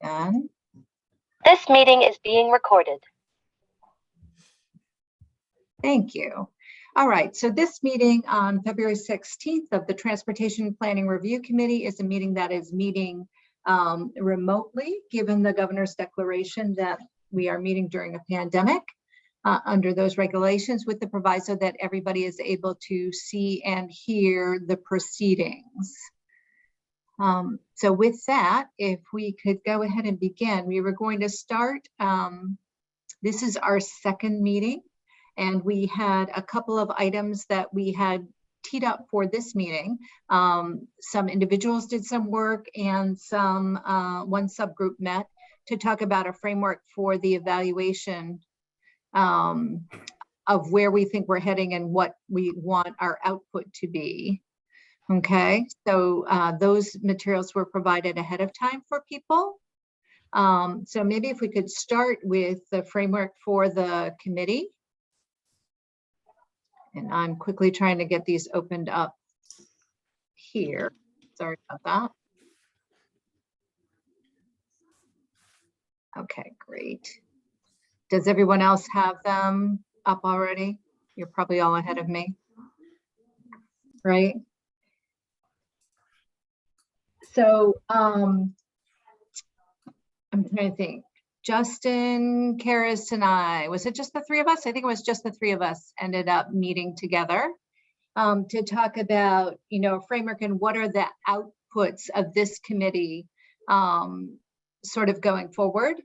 And This meeting is being recorded. thank you. All right, so this meeting on February 16th of the Transportation Planning Review Committee is a meeting that is meeting remotely, given the governor's declaration that we are meeting during a pandemic under those regulations, with the proviso that everybody is able to see and hear the proceedings. So with that, if we could go ahead and begin, we were going to start. This is our second meeting, and we had a couple of items that we had teed up for this meeting. Some individuals did some work, and one subgroup met to talk about a framework for the evaluation of where we think we're heading and what we want our output to be. Okay, so those materials were provided ahead of time for people. So maybe if we could start with the framework for the committee. And I'm quickly trying to get these opened up here. Sorry about that. Okay, great. Does everyone else have them up already? You're probably all ahead of me, right? So I'm trying to think. Justin, Karis, and I, was it just the three of us? I think it was just the three of us ended up meeting together to talk about, a framework and what are the outputs of this committee sort of going forward.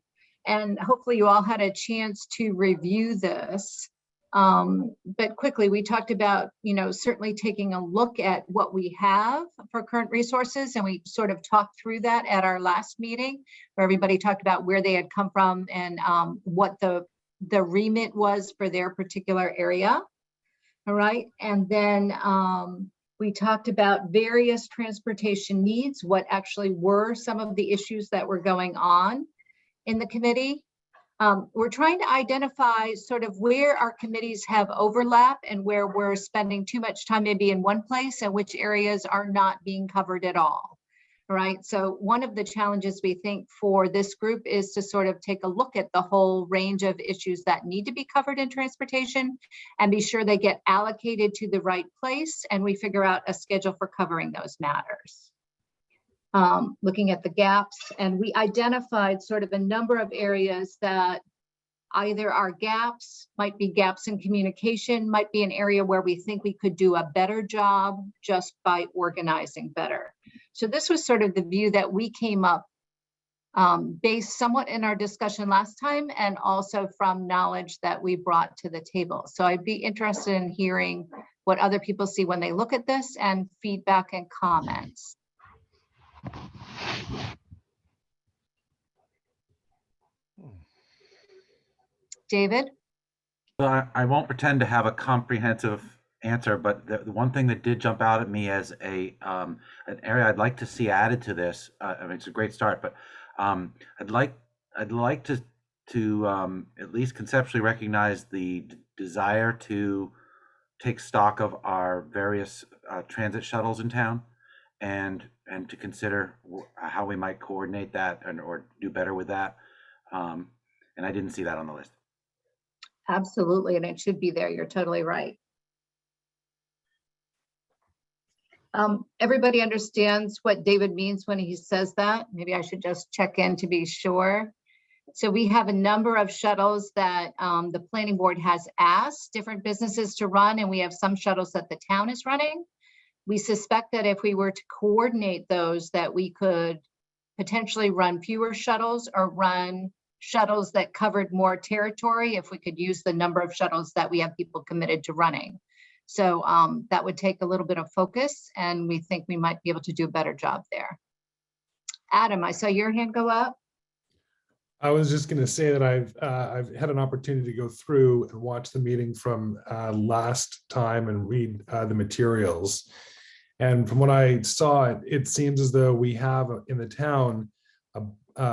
And hopefully you all had a chance to review this. But quickly, we talked about, certainly taking a look at what we have for current resources. And we sort of talked through that at our last meeting, where everybody talked about where they had come from and what the remit was for their particular area. All right. And then we talked about various transportation needs, what actually were some of the issues that were going on in the committee. We're trying to identify sort of where our committees have overlap and where we're spending too much time maybe in one place and which areas are not being covered at all. All right, so one of the challenges we think for this group is to sort of take a look at the whole range of issues that need to be covered in transportation and be sure they get allocated to the right place, and we figure out a schedule for covering those matters. Looking at the gaps, and we identified sort of a number of areas that either are gaps, might be gaps in communication, might be an area where we think we could do a better job just by organizing better. So this was sort of the view that we came up based somewhat in our discussion last time and also from knowledge that we brought to the table. So I'd be interested in hearing what other people see when they look at this and feedback and comments. David? Well, I won't pretend to have a comprehensive answer, but the one thing that did jump out at me as an area I'd like to see added to this. I mean, it's a great start, but I'd like to at least conceptually recognize the desire to take stock of our various transit shuttles in town, and to consider how we might coordinate that or do better with that. And I didn't see that on the list. Absolutely, and it should be there. You're totally right. Everybody understands what David means when he says that. Maybe I should just check in to be sure. So we have a number of shuttles that the planning board has asked different businesses to run, and we have some shuttles that the town is running. We suspect that if we were to coordinate those, that we could potentially run fewer shuttles or run shuttles that covered more territory if we could use the number of shuttles that we have people committed to running. So that would take a little bit of focus, and we think we might be able to do a better job there. Adam, I saw your hand go up. I was just going to say that I've had an opportunity to go through and watch the meeting from last time and read the materials. And from what I saw, it seems as though we have in the town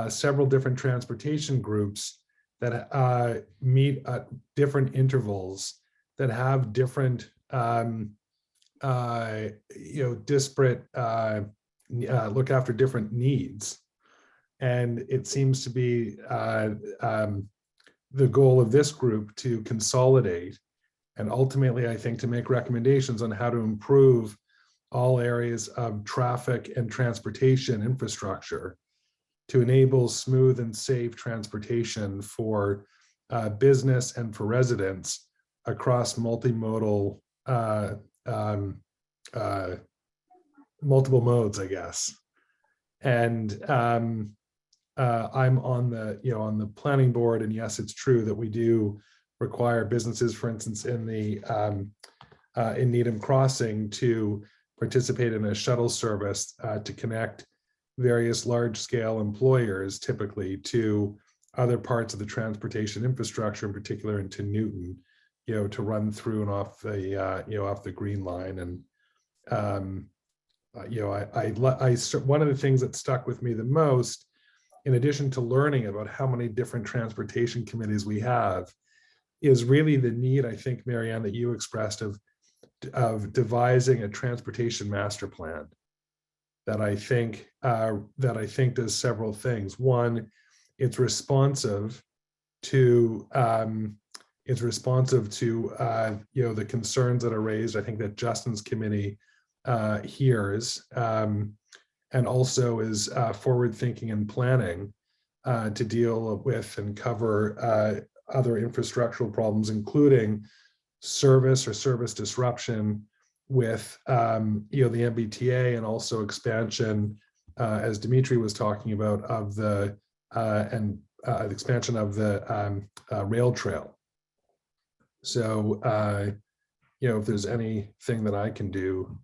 several different transportation groups that meet at different intervals, that have different, disparate, look after different needs. And it seems to be the goal of this group to consolidate and ultimately, I think, to make recommendations on how to improve all areas of traffic and transportation infrastructure to enable smooth and safe transportation for business and for residents across multimodal, multiple modes, I guess. And I'm on the planning board, and yes, it's true that we do require businesses, for instance, in Needham Crossing, to participate in a shuttle service to connect various large-scale employers, typically, to other parts of the transportation infrastructure, in particular into Newton, to run through and off the Green Line. And one of the things that stuck with me the most, in addition to learning about how many different transportation committees we have, is really the need, I think, Marianne, that you expressed of devising a transportation master plan that I think does several things. One, it's responsive to the concerns that are raised. I think that Justin's committee hears, and also is forward thinking and planning to deal with and cover other infrastructural problems, including service disruption with the MBTA, and also expansion, as Dimitri was talking about, of the expansion of the rail trail. So if there's anything that I can do,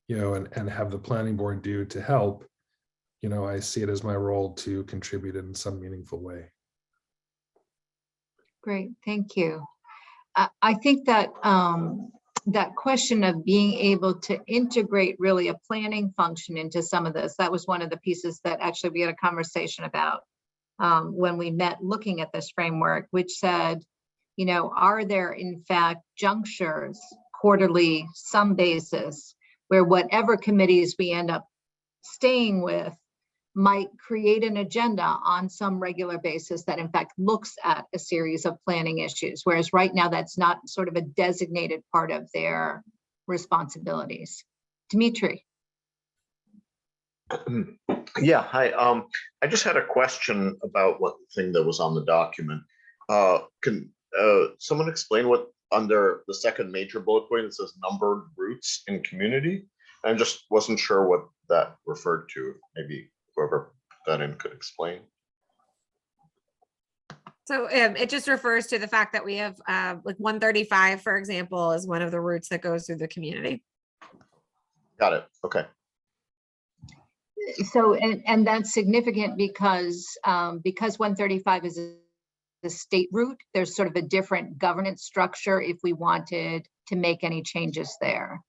and have the planning board do to help, I see it as my role to contribute in some meaningful way. Great, thank you. I think that that question of being able to integrate really a planning function into some of this, that was one of the pieces that actually we had a conversation about when we met looking at this framework, which said, are there in fact junctures, quarterly, some basis, where whatever committees we end up staying with might create an agenda on some regular basis that in fact looks at a series of planning issues, whereas right now that's not sort of a designated part of their responsibilities. Dimitri. Yeah, hi. I just had a question about one thing that was on the document. Can someone explain what under the second major bullet point it says numbered routes in community? I just wasn't sure what that referred to. Maybe whoever put that in could explain. So it just refers to the fact that we have like 135, for example, is one of the routes that goes through the community. Got it. Okay. So, and that's significant because 135 is a state route, there's sort of a different governance structure if we wanted to make any changes there.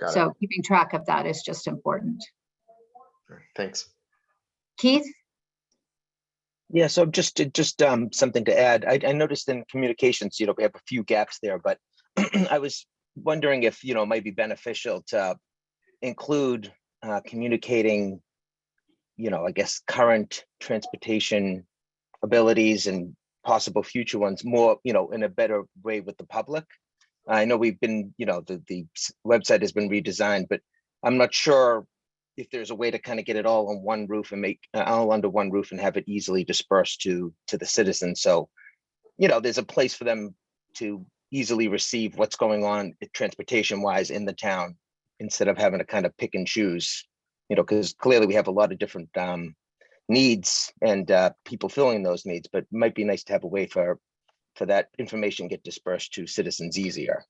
So keeping track of that is just important. Thanks. Keith? Yeah, so just something to add. I noticed in communications, we have a few gaps there, but I was wondering if, it might be beneficial to include communicating, I guess, current transportation abilities and possible future ones more, in a better way with the public. I know we've been, the website has been redesigned, but I'm not sure if there's a way to kind of get it all on one roof and make all under one roof and have it easily dispersed to the citizens. So, there's a place for them to easily receive what's going on transportation wise in the town, instead of having to kind of pick and choose, because clearly we have a lot of different needs and people filling those needs, but it might be nice to have a way for that information get dispersed to citizens easier.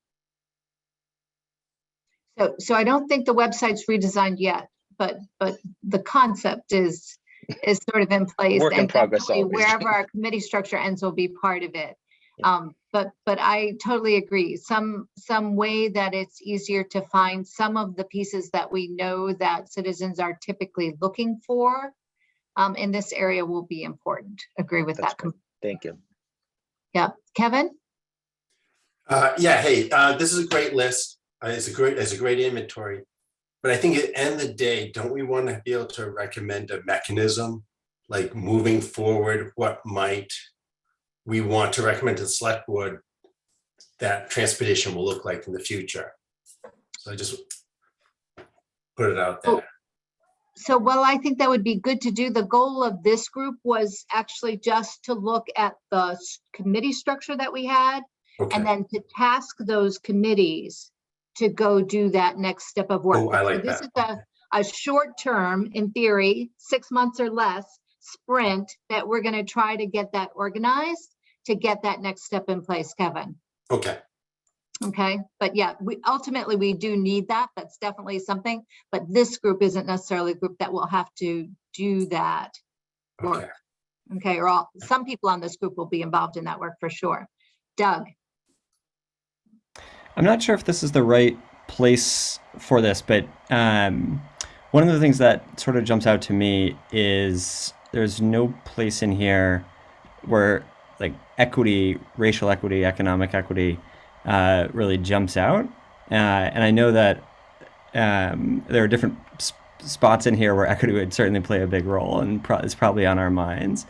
So I don't think the website's redesigned yet, but the concept is sort of in place. Work in progress always. Wherever our committee structure ends will be part of it. Yeah. But I totally agree. Some way that it's easier to find some of the pieces that we know that citizens are typically looking for in this area will be important. Agree with that. Great. Thank you. Yeah, Kevin. Yeah. Hey, this is a great list. It's a great inventory. But I think at the end of the day, don't we want to be able to recommend a mechanism, like moving forward, what might we want to recommend to the select board that transportation will look like in the future. So I just put it out there. So, well, I think that would be good to do. The goal of this group was actually just to look at the committee structure that we had, Okay. and then to task those committees to go do that next step of work. Oh, I like So this that. is a short term, in theory, 6 months or less sprint that we're going to try to get that organized to get that next step in place, Kevin. Okay. Okay, but yeah, we ultimately we do need that. That's definitely something, but this group isn't necessarily a group that will have to do that work. Okay, or some people on this group will be involved in that work for sure. Doug. I'm not sure if this is the right place for this, but one of the things that sort of jumps out to me is there's no place in here where like equity, racial equity, economic equity really jumps out. And I know that there are different spots in here where equity would certainly play a big role and is probably on our minds.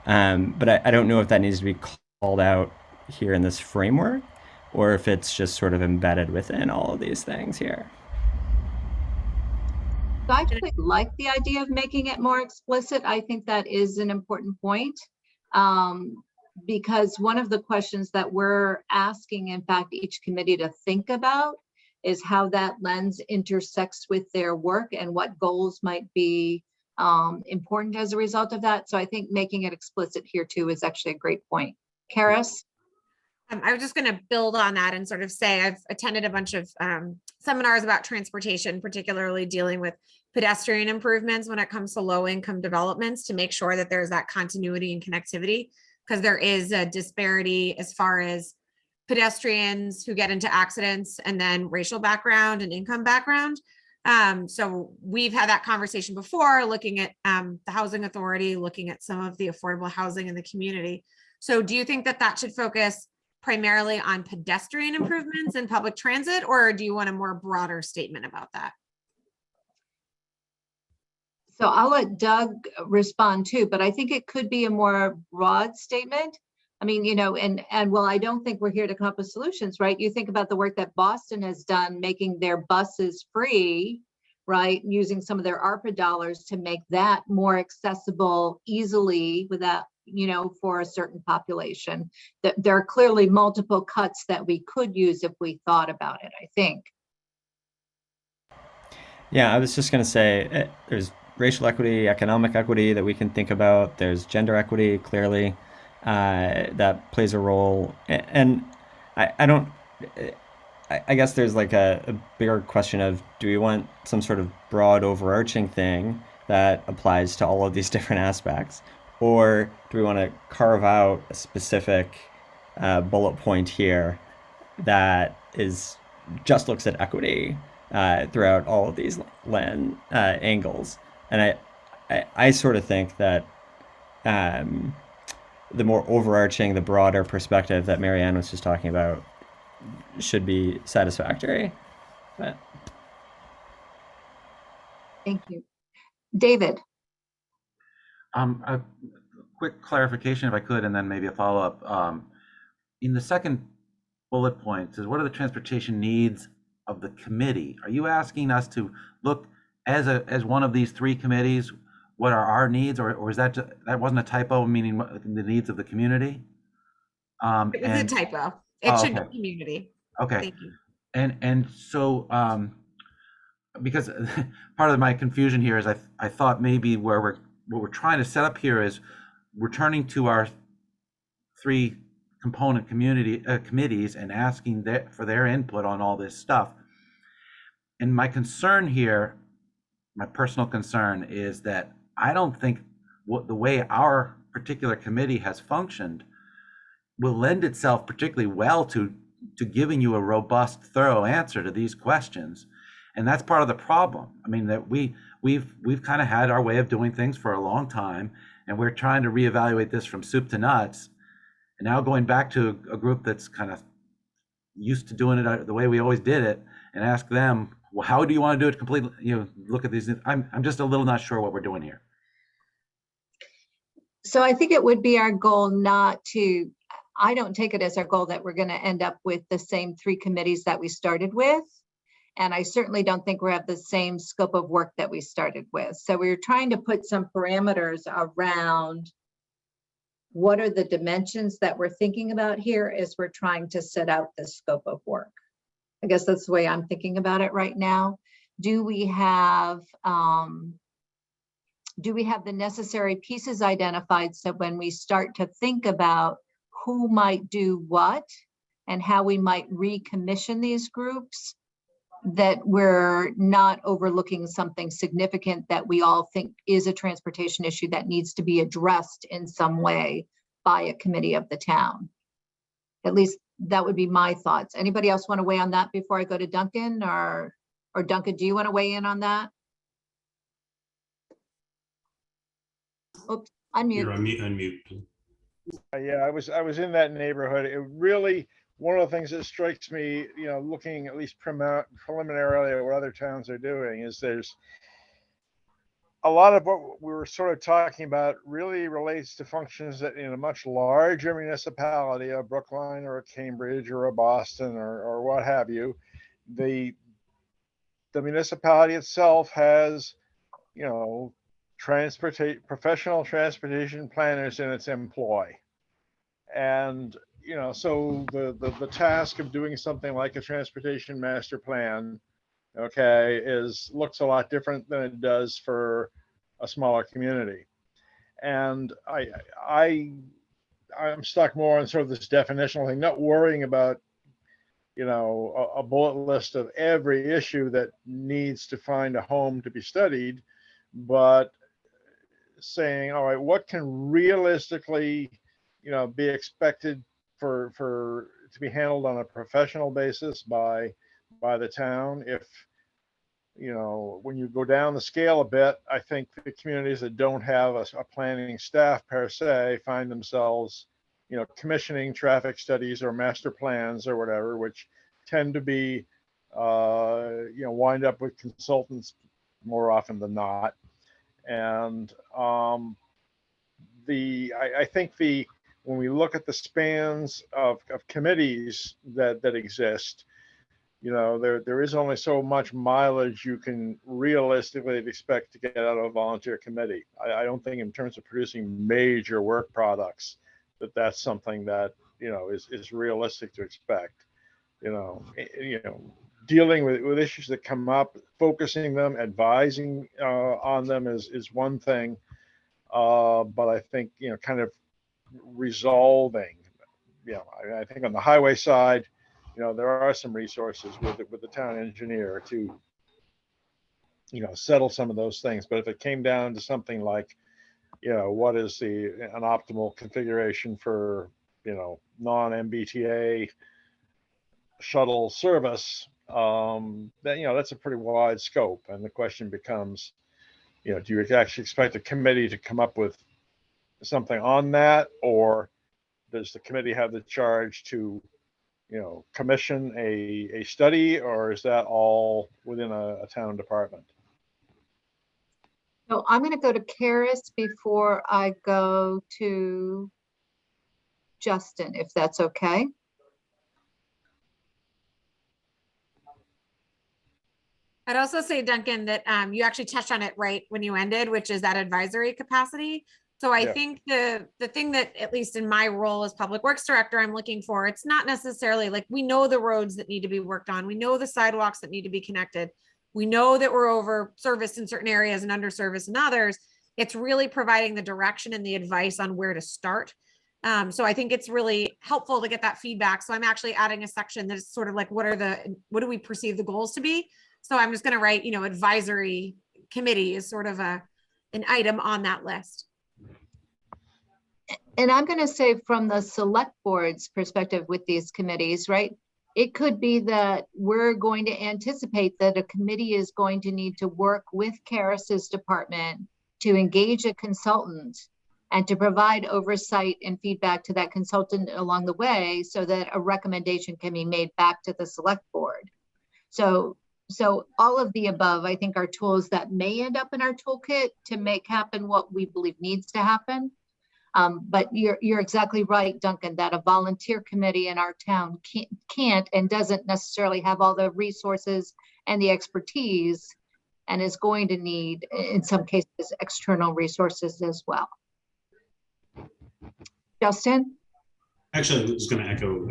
But I don't know if that needs to be called out here in this framework, or if it's just sort of embedded within all of these things here. So I actually like the idea of making it more explicit. I think that is an important point. Because one of the questions that we're asking, in fact, each committee to think about is how that lens intersects with their work and what goals might be important as a result of that. So I think making it explicit here too is actually a great point. Karis? I was just going to build on that and sort of say I've attended a bunch of seminars about transportation, particularly dealing with pedestrian improvements when it comes to low income developments, to make sure that there's that continuity and connectivity, because there is a disparity as far as pedestrians who get into accidents and then racial background and income background. So we've had that conversation before, looking at the housing authority, looking at some of the affordable housing in the community. So do you think that that should focus primarily on pedestrian improvements and public transit, or do you want a more broader statement about that? So I'll let Doug respond too, but I think it could be a more broad statement. I mean, you know, and well, I don't think we're here to come up with solutions, right? You think about the work that Boston has done, making their buses free, right? Using some of their ARPA dollars to make that more accessible easily without, you know, for a certain population. That there are clearly multiple cuts that we could use if we thought about it, I think. Yeah, I was just going to say there's racial equity, economic equity that we can think about. There's gender equity, clearly, that plays a role. And I guess there's like a bigger question of, do we want some sort of broad overarching thing that applies to all of these different aspects? Or do we want to carve out a specific bullet point here that just looks at equity throughout all of these angles? And I sort of think that the more overarching, the broader perspective that Marianne was just talking about should be satisfactory. But... Thank you. David. A quick clarification, if I could, and then maybe a follow-up. In the second bullet point, it says, what are the transportation needs of the committee? Are you asking us to look as one of these three committees, what are our needs, or is that wasn't a typo, meaning the needs of the community? It was a typo. It should be community. Okay. Thank you. And so because part of my confusion here is I thought maybe what we're trying to set up here is returning to our three component committees and asking for their input on all this stuff. And my concern here, my personal concern, is that I don't think the way our particular committee has functioned will lend itself particularly well to giving you a robust, thorough answer to these questions. And that's part of the problem. I mean, that we've kind of had our way of doing things for a long time, and we're trying to reevaluate this from soup to nuts. And now going back to a group that's kind of used to doing it the way we always did it, and ask them, well, how do you want to do it completely? You know, look at these. I'm just a little not sure what we're doing here. So I think it would be our goal not to, I don't take it as our goal that we're going to end up with the same 3 committees that we started with. And I certainly don't think we have the same scope of work that we started with. So we're trying to put some parameters around what are the dimensions that we're thinking about here as we're trying to set out the scope of work. I guess that's the way I'm thinking about it right now. Do we have the necessary pieces identified so when we start to think about who might do what and how we might recommission these groups, that we're not overlooking something significant that we all think is a transportation issue that needs to be addressed in some way by a committee of the town? At least that would be my thoughts. Anybody else want to weigh on that before I go to Duncan? Or Duncan, do you want to weigh in on that? Oops, unmute. You're on mute. Yeah, I was in that neighborhood. It really, one of the things that strikes me, looking at least preliminarily at what other towns are doing, is there's a lot of what we were sort of talking about really relates to functions that in a much larger municipality, a Brookline or a Cambridge or a Boston or what have you, the municipality itself has, professional transportation planners in its employ. And, so the task of doing something like a transportation master plan, okay, looks a lot different than it does for a smaller community. And I'm stuck more on sort of this definitional thing, not worrying about, a bullet list of every issue that needs to find a home to be studied, but saying, all right, what can realistically, be expected to be handled on a professional basis by the town. If, when you go down the scale a bit, I think the communities that don't have a planning staff per se find themselves, commissioning traffic studies or master plans or whatever, which tend to be, wind up with consultants more often than not. And I think when we look at the spans of committees that exist, there is only so much mileage you can realistically expect to get out of a volunteer committee. I don't think in terms of producing major work products that's something that is realistic to expect. Dealing with issues that come up, focusing them, advising on them is one thing, but I think kind of resolving. I think on the highway side, there are some resources with the town engineer to settle some of those things. But if it came down to something like, what is an optimal configuration for non-MBTA shuttle service, then that's a pretty wide scope. And the question becomes, do you actually expect a committee to come up with something on that, or does the committee have the charge to commission a study, or is that all within a town department? So I'm going to go to Karis before I go to Justin, if that's okay. I'd also say, Duncan, that you actually touched on it right when you ended, which is that advisory capacity. So I think the thing that, at least in my role as public works director, I'm looking for, it's not necessarily like, we know the roads that need to be worked on. We know the sidewalks that need to be connected. We know that we're over serviced in certain areas and underserviced in others. It's really providing the direction and the advice on where to start. So I think it's really helpful to get that feedback. So I'm actually adding a section that is sort of like, what do we perceive the goals to be? So I'm just going to write, advisory committee is sort of an item on that list. And I'm going to say, from the select board's perspective with these committees, right? It could be that we're going to anticipate that a committee is going to need to work with Karis's department to engage a consultant and to provide oversight and feedback to that consultant along the way, so that a recommendation can be made back to the select board. So all of the above, I think, are tools that may end up in our toolkit to make happen what we believe needs to happen. But you're exactly right, Duncan, that a volunteer committee in our town can't and doesn't necessarily have all the resources and the expertise, and is going to need, in some cases, external resources as well. Justin? Actually, I was going to echo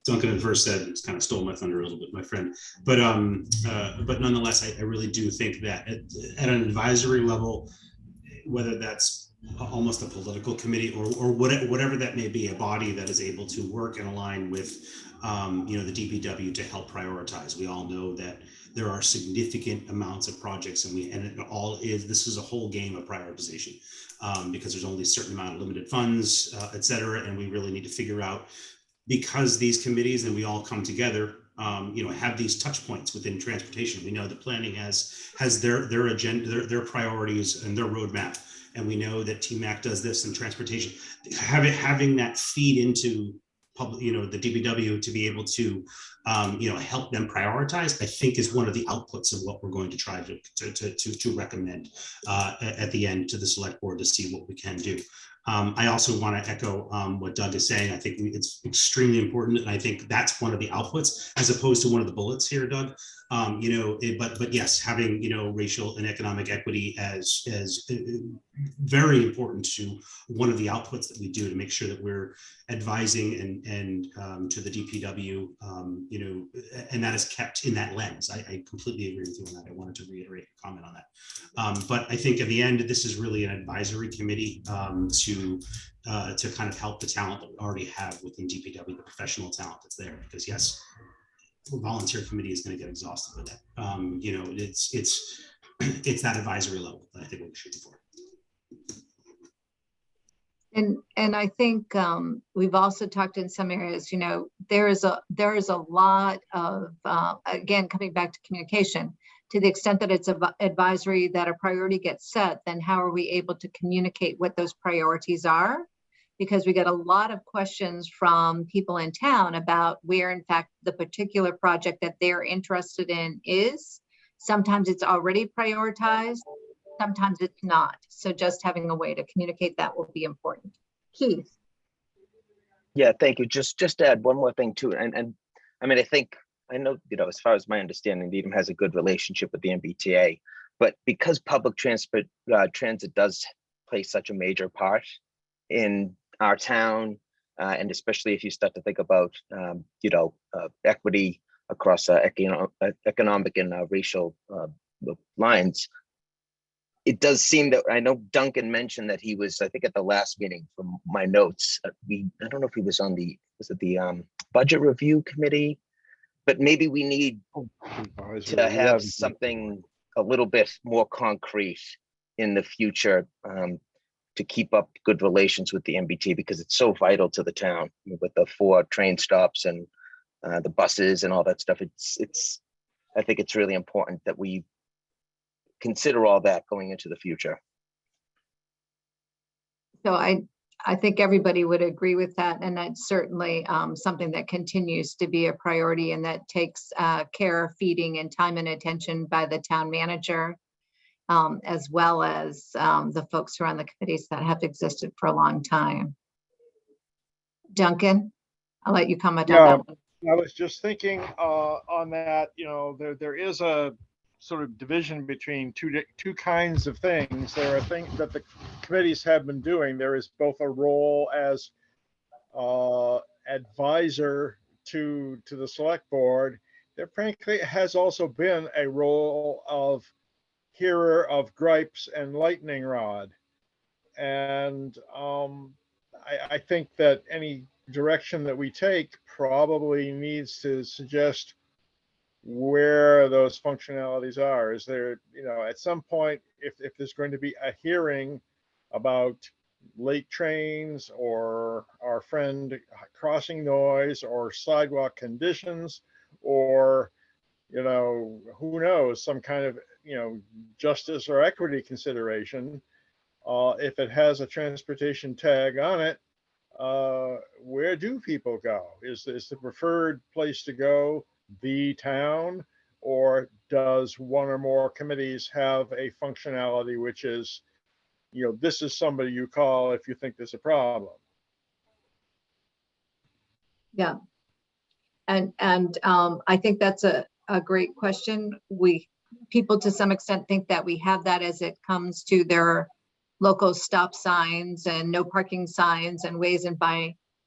Duncan at first said, it's kind of stole my thunder a little bit, my friend. But nonetheless, I really do think that at an advisory level, whether that's almost a political committee or whatever that may be, a body that is able to work and align with the DPW to help prioritize. We all know that there are significant amounts of projects, this is a whole game of prioritization, because there's only a certain amount of limited funds, et cetera, and we really need to figure out, because these committees and we all come together, have these touch points within transportation. We know that planning has their agenda, their priorities and their roadmap. And we know that TMAC does this in transportation. Having that feed into public, the DPW to be able to, help them prioritize, I think is one of the outputs of what we're going to try to recommend at the end to the select board to see what we can do. I also want to echo what Doug is saying. I think it's extremely important, and I think that's one of the outputs as opposed to one of the bullets here, Doug. But yes, having racial and economic equity as very important to one of the outputs that we do to make sure that we're advising and to the DPW, and that is kept in that lens. I completely agree with you on that. I wanted to reiterate a comment on that. But I think at the end, this is really an advisory committee to kind of help the talent that we already have within DPW, the professional talent that's there. Because yes, the volunteer committee is going to get exhausted with that. It's that advisory level that I think we're shooting for. And I think we've also talked in some areas, there is a lot of, again, coming back to communication, to the extent that it's advisory, that a priority gets set, then how are we able to communicate what those priorities are? Because we get a lot of questions from people in town about where, in fact, the particular project that they're interested in is. Sometimes it's already prioritized, sometimes it's not. So just having a way to communicate that will be important. Keith. Yeah, thank you. Just to add one more thing too, and I mean, I know, as far as my understanding, Needham has a good relationship with the MBTA, but because public transit does play such a major part in our town, and especially if you start to think about, equity across economic and racial lines, it does seem that, I know Duncan mentioned that he was, I think at the last meeting from my notes, I don't know if he was on the budget review committee, but maybe we need to have something a little bit more concrete in the future to keep up good relations with the MBT, because it's so vital to the town with the 4 train stops and the buses and all that stuff. I think it's really important that we consider all that going into the future. So I think everybody would agree with that, and that's certainly something that continues to be a priority, and that takes care, feeding, and time and attention by the town manager, as well as the folks who are on the committees that have existed for a long time. Duncan, I'll let you comment on that one. I was just thinking on that, there is a sort of division between two kinds of things. There are things that the committees have been doing. There is both a role as advisor to the select board. There frankly has also been a role of hearer of gripes and lightning rod. And I think that any direction that we take probably needs to suggest where those functionalities are. Is there, at some point, if there's going to be a hearing about late trains or our friend crossing noise or sidewalk conditions, or, who knows, some kind of, justice or equity consideration, if it has a transportation tag on it, where do people go? Is the preferred place to go the town, or does one or more committees have a functionality which is, this is somebody you call if you think there's a problem. Yeah. And I think that's a great question. People to some extent think that we have that as it comes to their local stop signs and no parking signs and ways and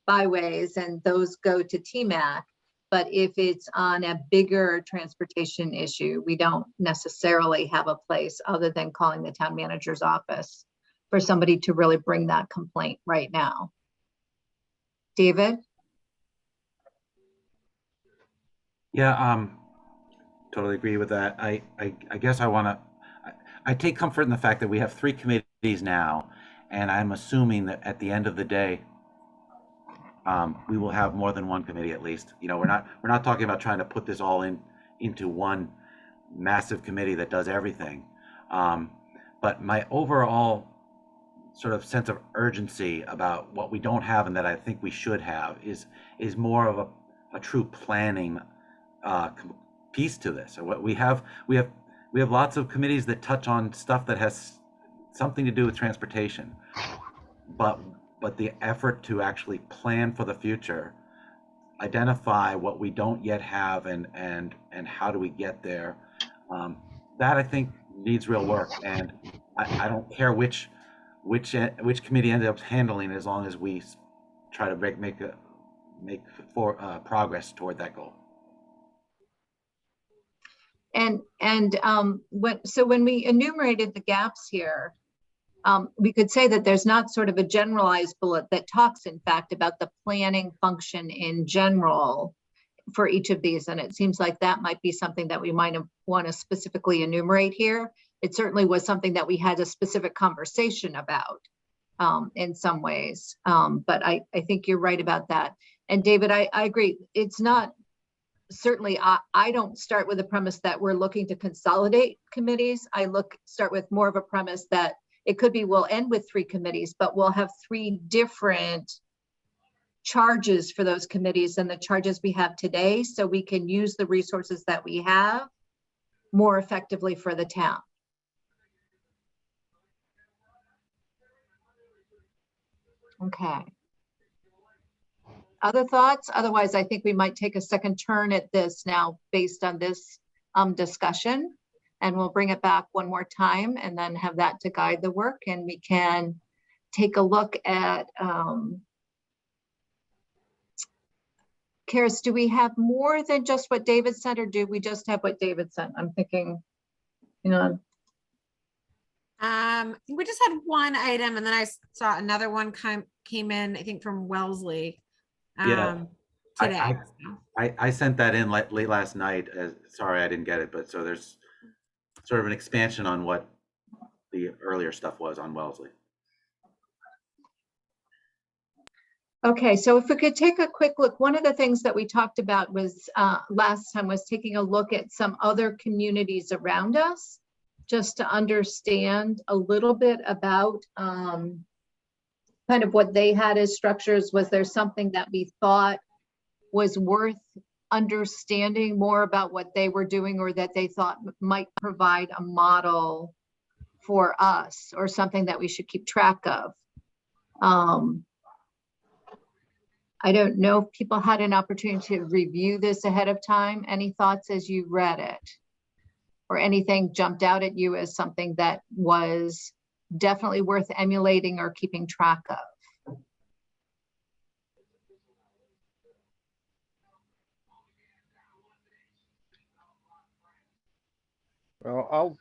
byways, and those go to TMAC. But if it's on a bigger transportation issue, we don't necessarily have a place other than calling the town manager's office for somebody to really bring that complaint right now. David? Yeah, totally agree with that. I guess I take comfort in the fact that we have 3 committees now, and I'm assuming that at the end of the day, we will have more than one committee at least. We're not talking about trying to put this all into one massive committee that does everything. But my overall sort of sense of urgency about what we don't have and that I think we should have is more of a true planning piece to this. What we have lots of committees that touch on stuff that has something to do with transportation, but the effort to actually plan for the future, identify what we don't yet have, and how do we get there, that I think needs real work. And I don't care which committee ends up handling it, as long as we try to make progress toward that goal. And when we enumerated the gaps here, we could say that there's not sort of a generalized bullet that talks, in fact, about the planning function in general for each of these. And it seems like that might be something that we might want to specifically enumerate here. It certainly was something that we had a specific conversation about in some ways. But I think you're right about that. And David, I agree. It's not, certainly I don't start with the premise that we're looking to consolidate committees. I start with more of a premise that it could be we'll end with 3 committees, but we'll have 3 different charges for those committees than the charges we have today, so we can use the resources that we have more effectively for the town. Okay. Other thoughts? Otherwise, I think we might take a second turn at this now based on this discussion, and we'll bring it back one more time and then have that to guide the work, and we can take a look at Karis, do we have more than just what David sent, or do we just have what David sent? I'm thinking, I think we just had one item, and then I saw another one came in, I think from Wellesley. Yeah. Today. I sent that in late last night. Sorry, I didn't get it, but so there's sort of an expansion on what the earlier stuff was on Wellesley. Okay, so if we could take a quick look, one of the things that we talked about was last time was taking a look at some other communities around us, just to understand a little bit about kind of what they had as structures. Was there something that we thought was worth understanding more about what they were doing, or that they thought might provide a model for us, or something that we should keep track of? I don't know if people had an opportunity to review this ahead of time. Any thoughts as you read it, or anything jumped out at you as something that was definitely worth emulating or keeping track of? Well,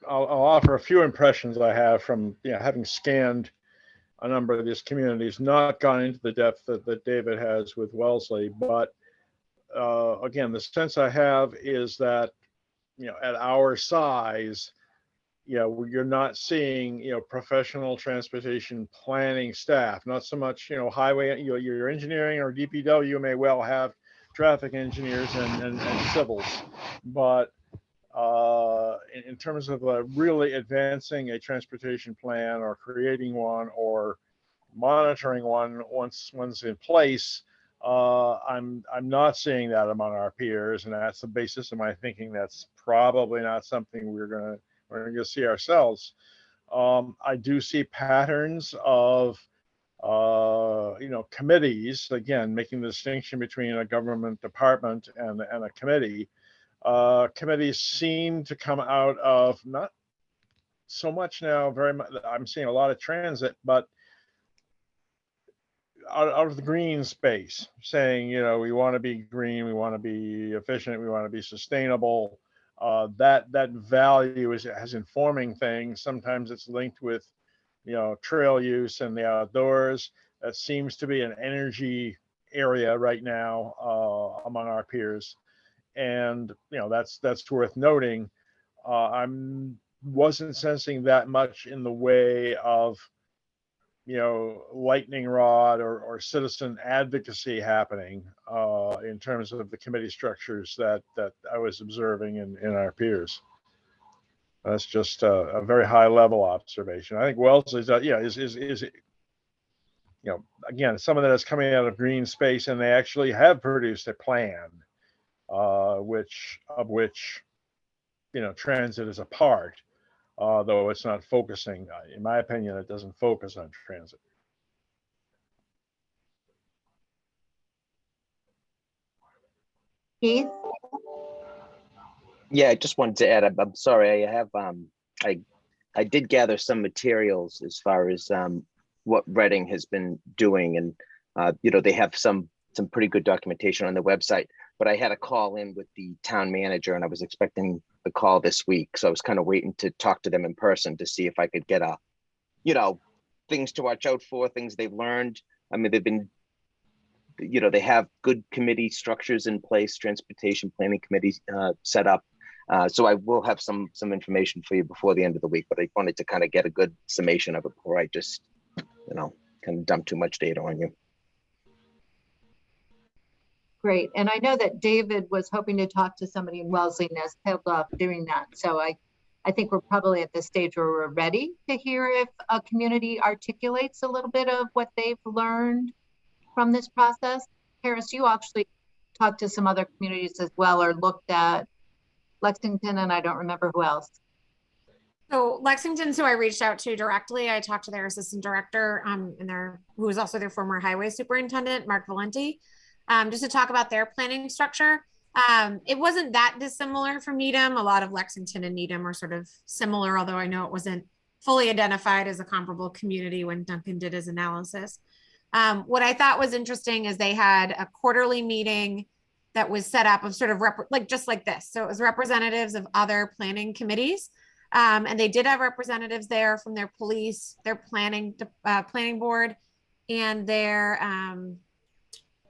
I'll offer a few impressions I have from having scanned a number of these communities, not gone into the depth that David has with Wellesley, but again, the sense I have is that at our size, you're not seeing professional transportation planning staff, not so much highway. Your engineering or DPW may well have traffic engineers and civils, but in terms of really advancing a transportation plan or creating one or monitoring one once one's in place, I'm not seeing that among our peers, and that's the basis of my thinking that's probably not something we're going to see ourselves. I do see patterns of committees, again, making the distinction between a government department and a committee. Committees seem to come out of, not so much now, very much, I'm seeing a lot of transit, but out of the green space, saying, we want to be green, we want to be efficient, we want to be sustainable. That value has informing things. Sometimes it's linked with, trail use and the outdoors. That seems to be an energy area right now among our peers, and that's worth noting. I'm wasn't sensing that much in the way of lightning rod or citizen advocacy happening in terms of the committee structures that I was observing in our peers. That's just a very high level observation. I think Wellesley's is again, some of that is coming out of green space, and they actually have produced a plan which transit is a part. Though it's not focusing, in my opinion, it doesn't focus on transit. Keith? Yeah, I just wanted to add, I'm sorry, I have, I did gather some materials as far as what Reading has been doing, and they have some pretty good documentation on the website, but I had a call in with the town manager, and I was expecting the call this week. So I was kind of waiting to talk to them in person to see if I could get things to watch out for, things they've learned. I mean, they've been, they have good committee structures in place, transportation planning committees set up. So I will have some information for you before the end of the week, but I wanted to kind of get a good summation of it before I just, kind of dump too much data on you. Great. And I know that David was hoping to talk to somebody in Wellesley and has held off doing that. So I think we're probably at the stage where we're ready to hear if a community articulates a little bit of what they've learned from this process. Harris, you actually talked to some other communities as well, or looked at Lexington, and I don't remember who else. So Lexington's who I reached out to directly. I talked to their assistant director who was also their former highway superintendent, Mark Valenti, just to talk about their planning structure. It wasn't that dissimilar from Needham. A lot of Lexington and Needham are sort of similar, although I know it wasn't fully identified as a comparable community when Duncan did his analysis. What I thought was interesting is they had a quarterly meeting that was set up of sort of just like this. So it was representatives of other planning committees. And they did have representatives there from their police, their planning board, and their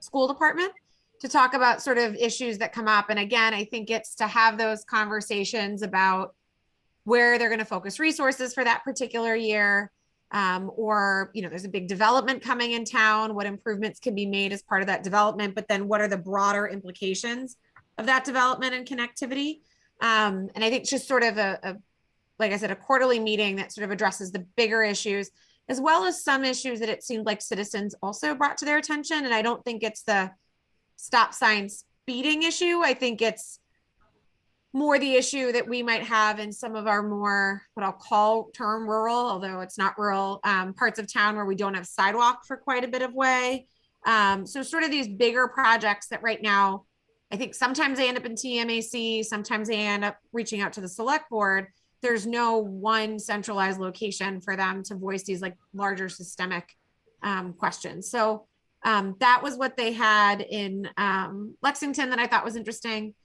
school department to talk about sort of issues that come up. And again, I think it's to have those conversations about where they're going to focus resources for that particular year. Or, there's a big development coming in town, what improvements can be made as part of that development, but then what are the broader implications of that development and connectivity? And I think it's just sort of like I said, a quarterly meeting that sort of addresses the bigger issues, as well as some issues that it seemed like citizens also brought to their attention. And I don't think it's the stop sign speeding issue. I think it's more the issue that we might have in some of our more, what I'll call term rural, although it's not rural, parts of town where we don't have sidewalk for quite a bit of way. So sort of these bigger projects that right now, I think sometimes they end up in TMAC, sometimes they end up reaching out to the select board. There's no one centralized location for them to voice these like larger systemic questions. So that was what they had in Lexington that I thought was interesting.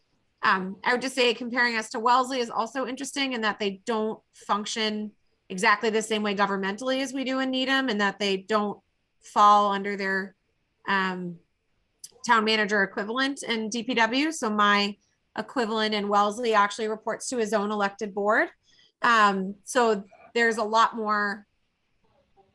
I would just say comparing us to Wellesley is also interesting in that they don't function exactly the same way governmentally as we do in Needham, and that they don't fall under their town manager equivalent in DPW. So my equivalent in Wellesley actually reports to his own elected board. So there's a lot more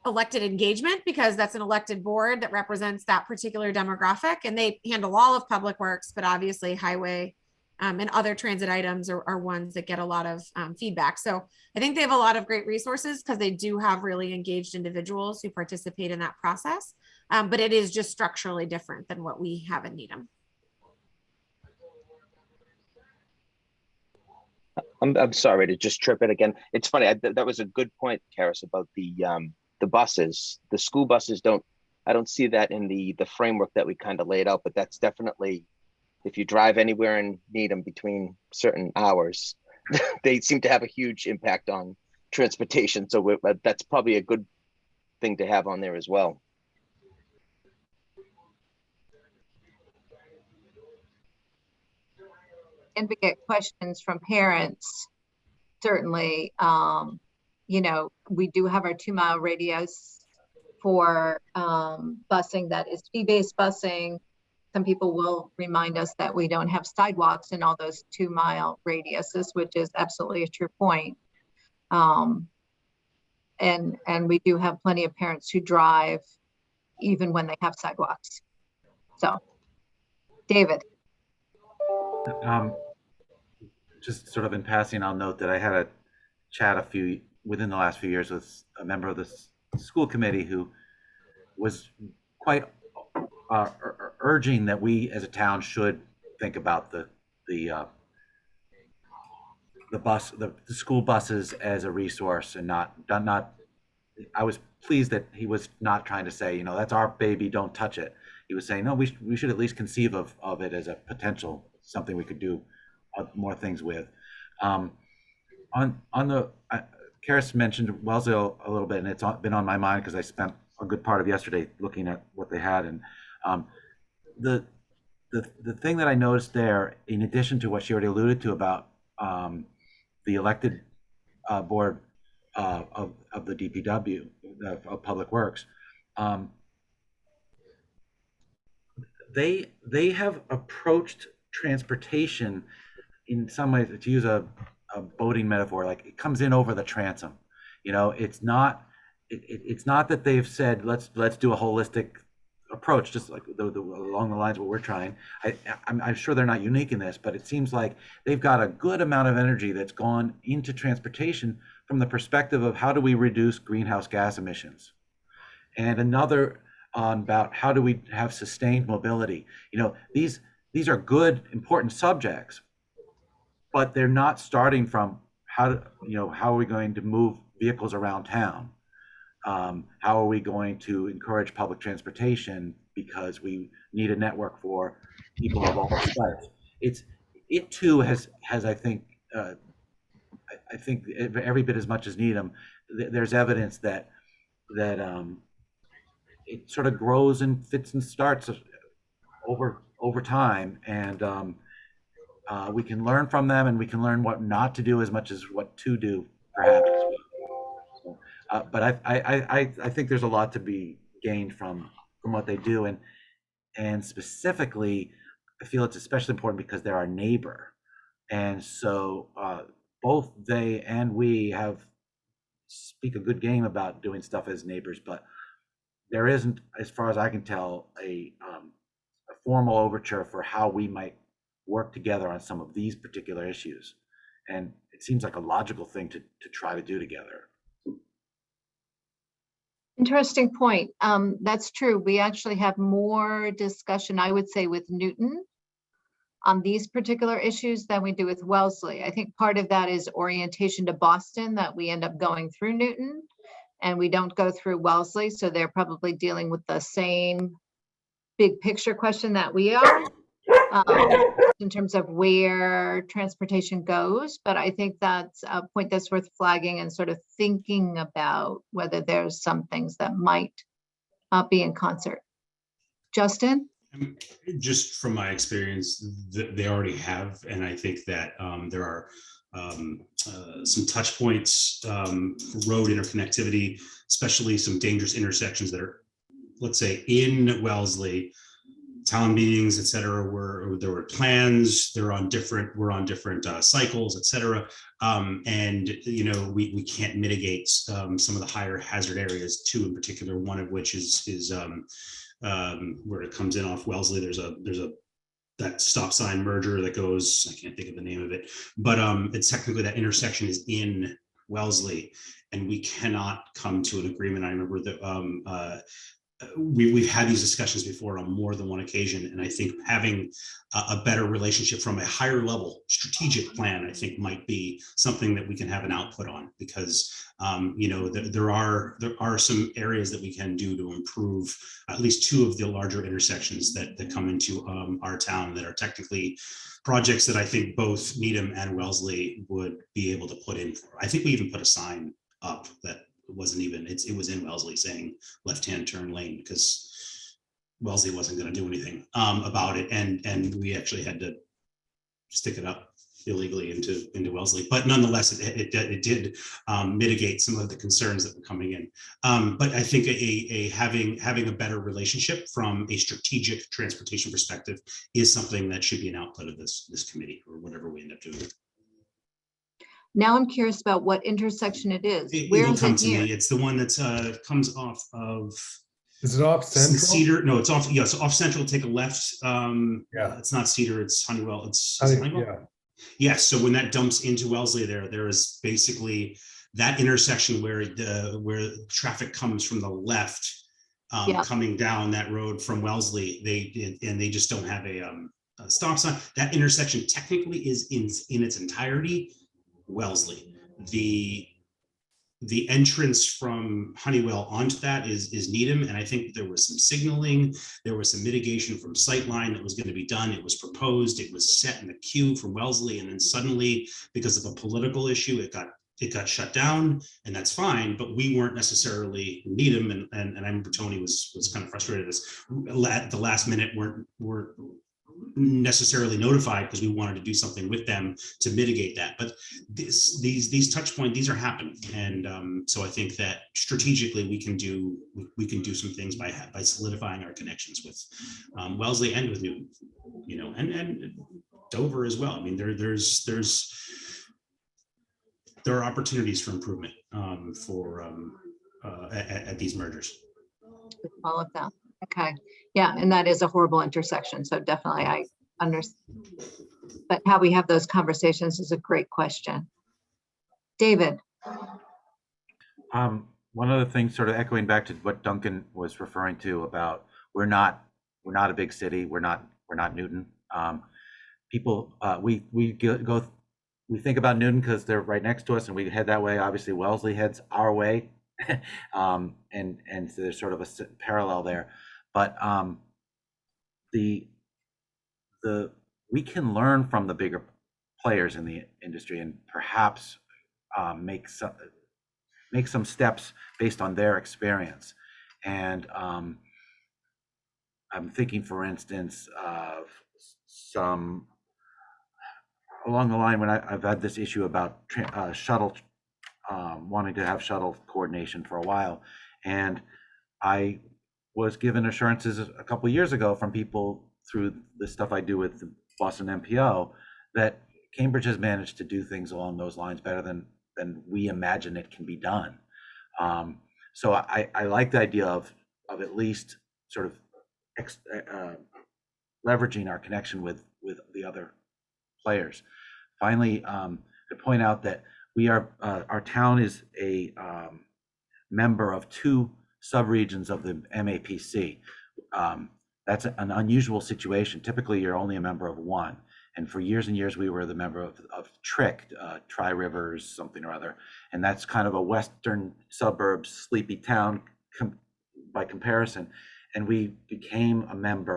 elected engagement because that's an elected board that represents that particular demographic, and they handle all of public works, but obviously highway and other transit items are ones that get a lot of feedback. So I think they have a lot of great resources because they do have really engaged individuals who participate in that process. But it is just structurally different than what we have in Needham. I'm sorry to just trip it again. It's funny. That was a good point, Karis, about the buses. The school buses I don't see that in the framework that we kind of laid out, but that's definitely, if you drive anywhere and need them between certain hours, they seem to have a huge impact on transportation. So that's probably a good thing to have on there as well. And we get questions from parents, certainly. You know, we do have our 2-mile radius for busing that is fee-based busing. Some people will remind us that we don't have sidewalks in all those 2-mile radiuses, which is absolutely a true point. And we do have plenty of parents who drive even when they have sidewalks. So, David. Just sort of in passing, I'll note that I had a chat within the last few years with a member of the school committee who was quite urging that we as a town should think about the school buses as a resource and not. I was pleased that he was not trying to say, you know, that's our baby, don't touch it. He was saying, no, we should at least conceive of it as a potential, something we could do more things with. On the Karis mentioned Wellesley a little bit, and it's been on my mind because I spent a good part of yesterday looking at what they had. And the thing that I noticed there, in addition to what she already alluded to about the elected board of the DPW, of Public Works, they have approached transportation in some ways, to use a boating metaphor, like it comes in over the transom. You know, it's not that they've said let's do a holistic approach, just like along the lines of what we're trying. I'm sure they're not unique in this, but it seems like they've got a good amount of energy that's gone into transportation from the perspective of how do we reduce greenhouse gas emissions, and another on about how do we have sustained mobility. You know, these are good, important subjects, but they're not starting from how are we going to move vehicles around town? How are we going to encourage public transportation because we need a network for people of all stripes? It too has I think every bit as much as Needham. There's evidence that it sort of grows and fits and starts over time, and we can learn from them, and we can learn what not to do as much as what to do, perhaps. So, but I think there's a lot to be gained from what they do, and specifically, I feel it's especially important because they're our neighbor, and so both they and we speak a good game about doing stuff as neighbors, but there isn't, as far as I can tell, a formal overture for how we might work together on some of these particular issues. And it seems like a logical thing to try to do together. Interesting point. That's true. We actually have more discussion, I would say, with Newton on these particular issues than we do with Wellesley. I think part of that is orientation to Boston, that we end up going through Newton and we don't go through Wellesley. So they're probably dealing with the same big picture question that we are. In terms of where transportation goes, but I think that's a point that's worth flagging and sort of thinking about whether there's some things that might be in concert. Justin? Just from my experience, they already have, and I think that there are some touch points, road interconnectivity, especially some dangerous intersections that are, let's say, in Wellesley. Town meetings, et cetera, where there were plans, we're on different cycles, et cetera. And, you know, we can't mitigate some of the higher hazard areas too, in particular, one of which is where it comes in off Wellesley. There's that stop sign merger that goes, I can't think of the name of it, but it's technically that intersection is in Wellesley, and we cannot come to an agreement. I remember that we've had these discussions before on more than one occasion, and I think having a better relationship from a higher level strategic plan, I think, might be something that we can have an output on, because there are some areas that we can do to improve at least two of the larger intersections that come into our town that are technically projects that I think both Needham and Wellesley would be able to put in for. I think we even put a sign up that wasn't even, it was in Wellesley saying left-hand turn lane, because Wellesley wasn't going to do anything about it, and we actually had to stick it up illegally into Wellesley. But nonetheless, it did mitigate some of the concerns that were coming in. But I think having a better relationship from a strategic transportation perspective is something that should be an output of this committee, or whatever we end up doing. Now I'm curious about what intersection it is. Where It'll is come it to near? me. It's the one that's comes off of Is it off Central? Cedar. No, it's off. Yeah, it's off Central. Take a left. Yeah. It's not Cedar. It's Honeywell. Is I it think, Honeywell? yeah. Yes. So when that dumps into Wellesley, there is basically that intersection where traffic comes from the left, Yeah. coming down that road from Wellesley. They just don't have a stop sign. That intersection technically is in its entirety Wellesley. The entrance from Honeywell onto that is Needham, and I think there was some signaling, there was some mitigation from Sightline that was going to be done. It was proposed, it was set in the queue from Wellesley, and then suddenly, because of a political issue, it got shut down, and that's fine. But we weren't necessarily Needham, and I remember Tony was kind of frustrated at this. At the last minute, weren't necessarily notified, because we wanted to do something with them to mitigate that. But these touch points, these are happening, and so I think that strategically we can do some things by solidifying our connections with Wellesley and with Newton, and Dover as well. I mean, there are opportunities for improvement at these mergers. All of that. Okay. Yeah, and that is a horrible intersection. So definitely I understand. But how we have those conversations is a great question. David. One of the things, sort of echoing back to what Duncan was referring to about we're not a big city. We're not Newton. People, we think about Newton because they're right next to us, and we head that way. Obviously, Wellesley heads our way, and so there's sort of a parallel there. But we can learn from the bigger players in the industry, and perhaps make some steps based on their experience. And I'm thinking, for instance, of some along the line when I've had this issue about shuttle, wanting to have shuttle coordination for a while, and I was given assurances a couple of years ago from people through the stuff I do with the Boston MPO that Cambridge has managed to do things along those lines better than we imagine it can be done. So I like the idea of at least sort of leveraging our connection with the other players. Finally, to point out that we are our town is a member of two subregions of the MAPC. That's an unusual situation. Typically, you're only a member of one. And for years and years, we were the member of TRIC, Tri-Rivers, something or other. And that's kind of a western suburbs, sleepy town by comparison. And we became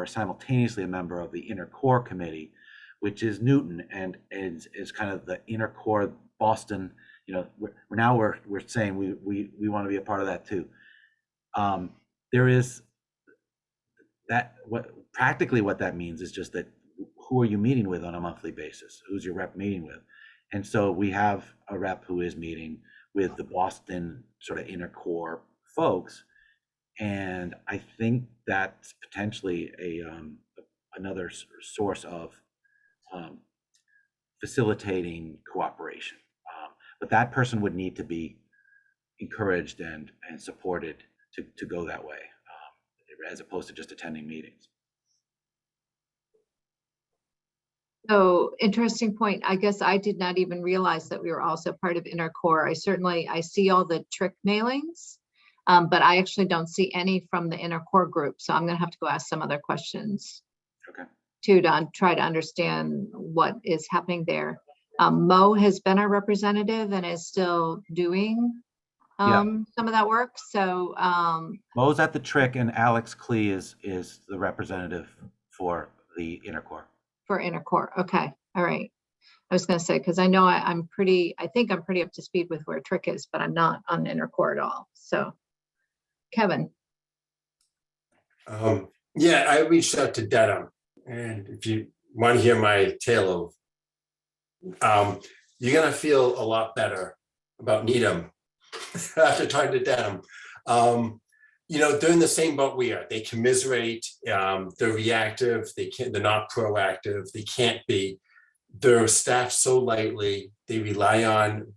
simultaneously a member of the Inner Core Committee, which is Newton, and is kind of the Inner Core Boston. We're saying we want to be a part of that too. There is that practically what that means is just that who are you meeting with on a monthly basis? Who's your rep meeting with? And so we have a rep who is meeting with the Boston sort of Inner Core folks, and I think that's potentially another source of facilitating cooperation. But that person would need to be encouraged and supported to go that way, as opposed to just attending meetings. So interesting point. I guess I did not even realize that we were also part of Inner Core. I see all the TRIC mailings. But I actually don't see any from the inner core group. So I'm going to have to go ask some other questions. Okay. To try to understand what is happening there. Mo has been our representative and is still doing some of that work. So Mo's at the Trick, and Alex Klee is the representative for the inner core. for inner core. Okay. All right. I was going to say, because I know I think I'm pretty up to speed with where Trick is, but I'm not on inner core at all. So Kevin. Yeah, I reached out to Dedham, and if you want to hear my tale of, you're gonna feel a lot better about Needham after talking to Dedham. They're in the same boat we are. They commiserate. They're reactive. They're not proactive. They can't be. They're staffed so lightly. They rely on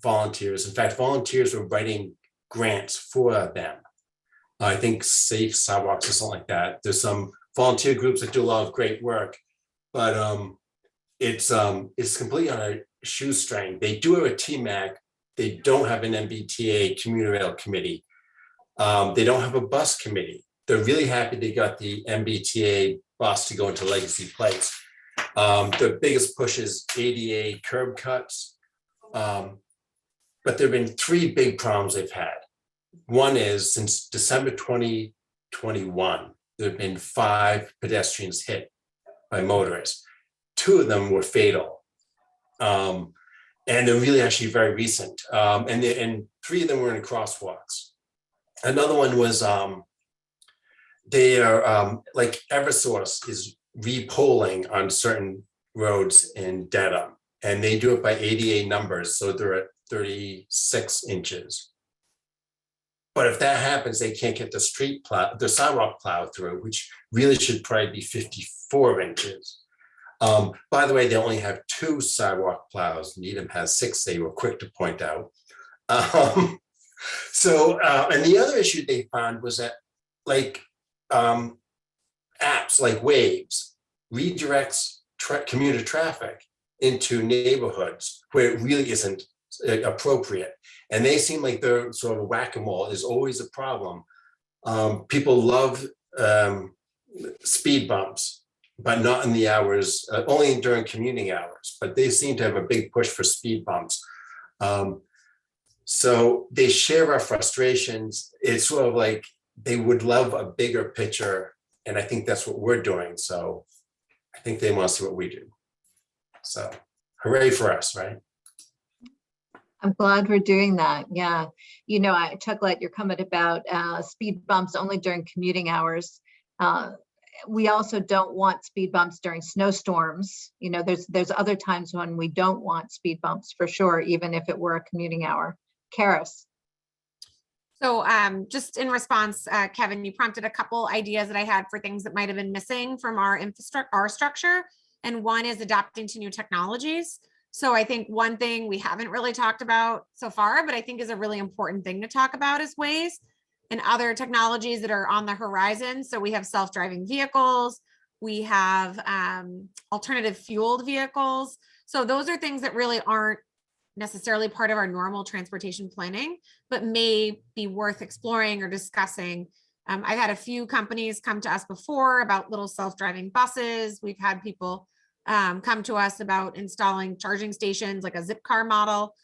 volunteers. In fact, volunteers are writing grants for them. I think Safe Sidewalks or something like that. There's some volunteer groups that do a lot of great work, but it's completely on a shoestring. They do have a TMAC. They don't have an MBTA commuter rail committee. They don't have a bus committee. They're really happy they got the MBTA bus to go into Legacy Place. The biggest push is ADA curb cuts. But there have been three big problems they've had. One is since December 2021, there have been 5 pedestrians hit by motorists. 2 of them were fatal. And they're really actually very recent. And 3 of them were in crosswalks. Another one was they are like Eversource is repolling on certain roads in Dedham, and they do it by ADA numbers. So they're at 36 inches. But if that happens, they can't get the sidewalk plow through, which really should probably be 54 inches. By the way, they only have 2 sidewalk plows. Needham has 6, they were quick to point out. And the other issue they found was that apps like Waves redirects commuter traffic into neighborhoods where it really isn't appropriate. And they seem like they're sort of whack-a-mole is always a problem. People love speed bumps, but not in the hours, only during commuting hours, but they seem to have a big push for speed bumps. So they share our frustrations. It's sort of like they would love a bigger picture, and I think that's what we're doing. So I think they want to see what we do. So hooray for us, right? I'm glad we're doing that. Yeah. I chuckle at your comment about speed bumps only during commuting hours. We also don't want speed bumps during snowstorms. There's other times when we don't want speed bumps for sure, even if it were a commuting hour. Karis. So just in response, Kevin, you prompted a couple ideas that I had for things that might have been missing from our structure. And one is adapting to new technologies. So I think one thing we haven't really talked about so far, but I think is a really important thing to talk about is Waze and other technologies that are on the horizon. So we have self-driving vehicles, we have alternative fueled vehicles. So those are things that really aren't necessarily part of our normal transportation planning, but may be worth exploring or discussing. I've had a few companies come to us before about little self-driving buses. We've had people come to us about installing charging stations, like a zip car model.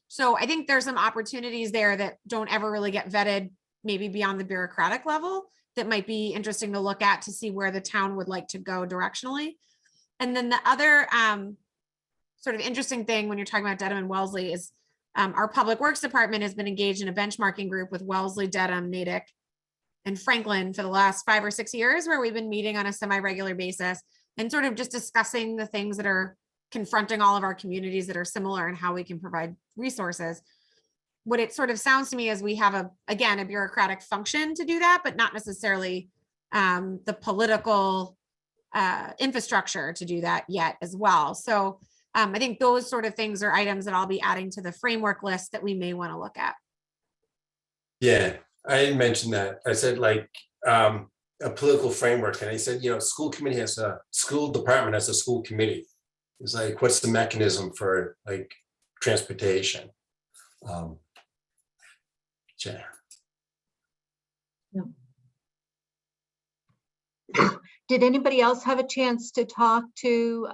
So I think there's some opportunities there that don't ever really get vetted, maybe beyond the bureaucratic level, that might be interesting to look at to see where the town would like to go directionally. And then the other sort of interesting thing when you're talking about Dedham and Wellesley is our public works department has been engaged in a benchmarking group with Wellesley, Dedham, Natick, and Franklin for the last 5 or 6 years, where we've been meeting on a semi-regular basis and sort of just discussing the things that are confronting all of our communities that are similar and how we can provide resources. What it sort of sounds to me is we have a bureaucratic function to do that, but not necessarily the political infrastructure to do that yet as well. So I think those sort of things are items that I'll be adding to the framework list that we may want to look at. Yeah, I didn't mention that. I said a political framework. And I said, school department has a school committee. It's like, what's the mechanism for transportation? Chat. Did anybody else have a chance to talk to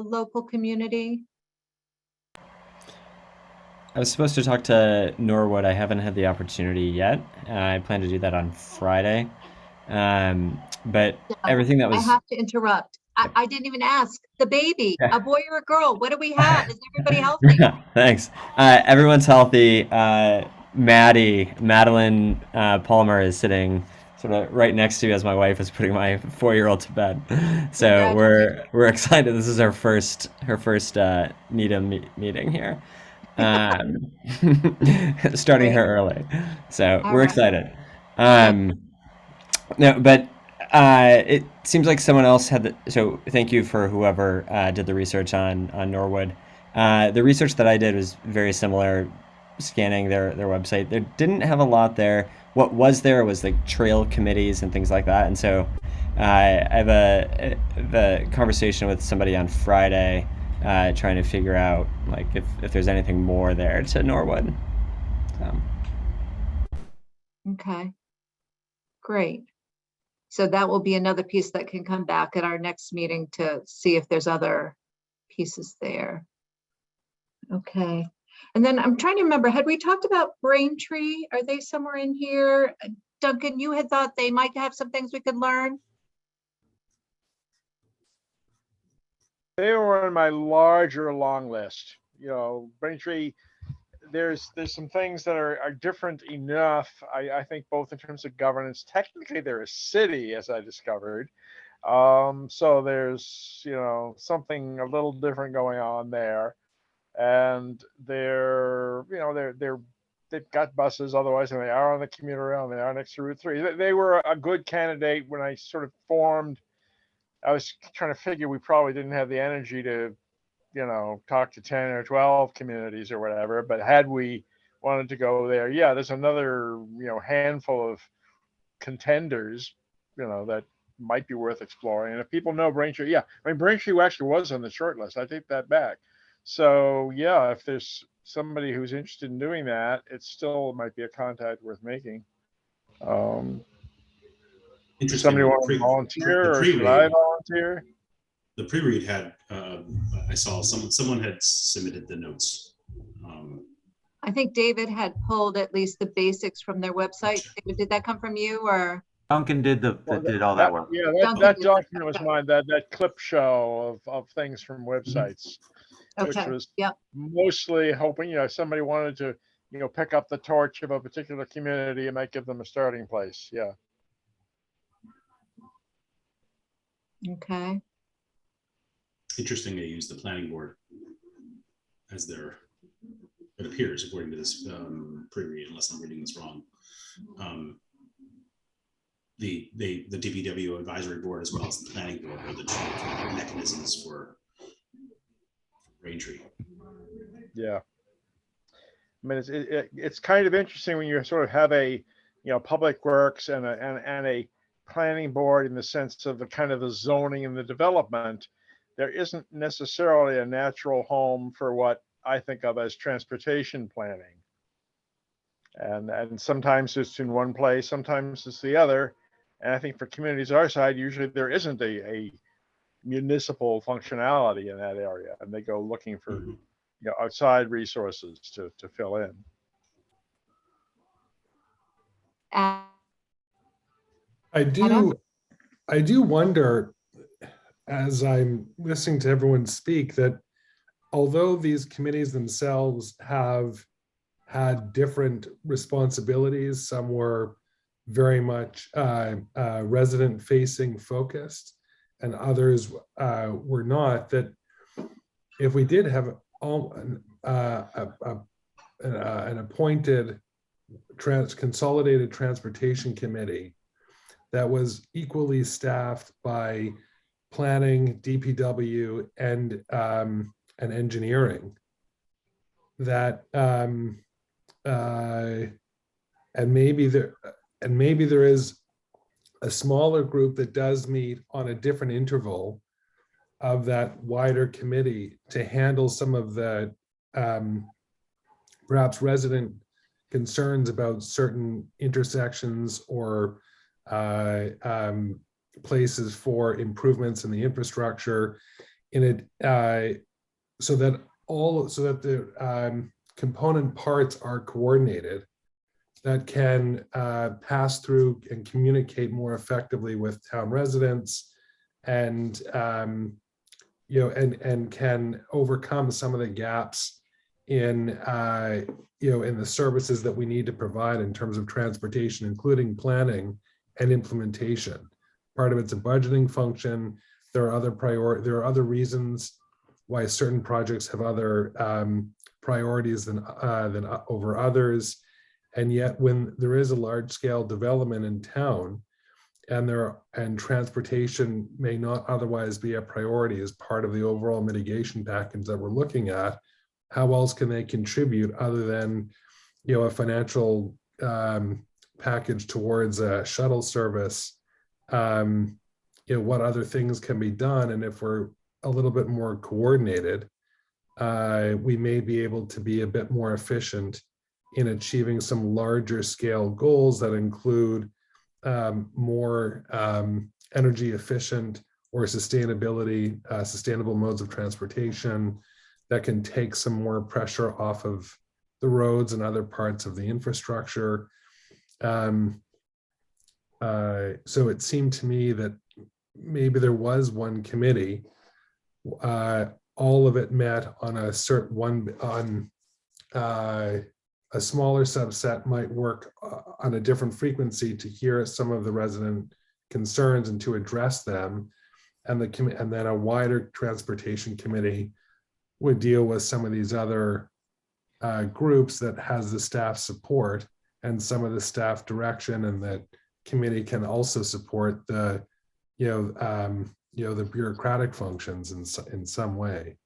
local community? I was supposed to talk to Norwood. I haven't had the opportunity yet. I plan to do that on Friday. But everything that I was have to interrupt. I didn't even ask. The baby, a boy or a girl? What do we have? Is everybody healthy? Thanks. Everyone's healthy. Madeline Palmer is sitting sort of right next to me as my wife is putting my 4-year-old to bed. So we're excited. This is her first NEDA meeting here. Starting her early. So we're excited. No, but it seems like someone else had so thank you for whoever did the research on Norwood. The research that I did was very similar, scanning their website. They didn't have a lot there. What was there was like trail committees and things like that. And so I have a conversation with somebody on Friday trying to figure out like if there's anything more there to Norwood. Okay, great. So that will be another piece that can come back at our next meeting to see if there's other pieces there. Okay. And then I'm trying to remember, had we talked about Braintree? Are they somewhere in here? Duncan, you had thought they might have some things we could learn? They were on my larger long list. You know, Braintree, there's some things that are different enough, I think, both in terms of governance. Technically, they're a city, as I discovered. So there's, you know, something a little different going on there. And they've got buses otherwise, and they are on the commuter rail, and they are next to Route 3. They were a good candidate when I sort of formed. I was trying to figure we probably didn't have the energy to, you know, talk to 10 or 12 communities or whatever. But had we wanted to go there, yeah, there's another, you know, handful of contenders, you know, that might be worth exploring. And if people know Braintree, yeah, I mean, Braintree actually was on the short list. I take that back. So yeah, if there's somebody who's interested in doing that, it still might be a contact worth making. Does somebody want to volunteer, or should I volunteer? The pre-read had, I saw someone had submitted the notes. I think David had pulled at least the basics from their website. David, did that come from you or? Duncan did did all that work. Yeah, that document was mine. That clip show of things from websites, which was mostly hoping, you know, somebody wanted to, you know, pick up the torch of a particular community and might give them a starting place. Yeah. Okay. Interesting, they use the planning board as their, it appears, according to this pre-read, unless I'm reading this wrong. The DPW advisory board as well as the planning board are the two mechanisms for Braintree. Yeah. I mean, it's kind of interesting when you sort of have a, you know, public works and a planning board in the sense of the kind of the zoning and the development. There isn't necessarily a natural home for what I think of as transportation planning. And sometimes it's in one place, sometimes it's the other. And I think for communities our side, usually there isn't a municipal functionality in that area, and they go looking for, you know, outside resources to fill in. I do wonder, as I'm listening to everyone speak, that although these committees themselves have had different responsibilities, some were very much resident facing focused and others were not, that if we did have an appointed consolidated transportation committee that was equally staffed by planning, DPW, and engineering, that and maybe there is a smaller group that does meet on a different interval of that wider committee to handle some of the perhaps resident concerns about certain intersections or places for improvements in the infrastructure in it, so that the component parts are coordinated, that can pass through and communicate more effectively with town residents, and and can overcome some of the gaps in in the services that we need to provide in terms of transportation, including planning and implementation. Part of it's a budgeting function. There are other reasons why certain projects have other priorities than over others. And yet, when there is a large-scale development in town, and transportation may not otherwise be a priority as part of the overall mitigation package that we're looking at, how else can they contribute other than, a financial package towards a shuttle service? What other things can be done? And if we're a little bit more coordinated, we may be able to be a bit more efficient in achieving some larger scale goals that include more energy efficient or sustainable modes of transportation that can take some more pressure off of the roads and other parts of the infrastructure. So it seemed to me that maybe there was one committee, all of it met on a certain one, on a smaller subset might work on a different frequency to hear some of the resident concerns and to address them. And then a wider transportation committee would deal with some of these other groups that has the staff support and some of the staff direction, and that committee can also support the the bureaucratic functions in some way.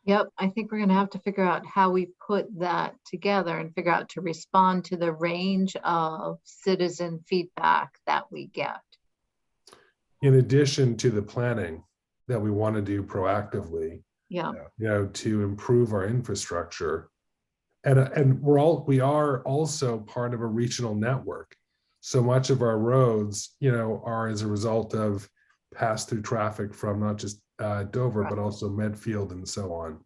Yep, I think we're going to have to figure out how we put that together and figure out to respond to the range of citizen feedback that we get. In addition to the planning that we want to do proactively, Yeah. To improve our infrastructure. And we are also part of a regional network. So much of our roads, are as a result of pass-through traffic from not just Dover, Correct. but also Medfield and so on.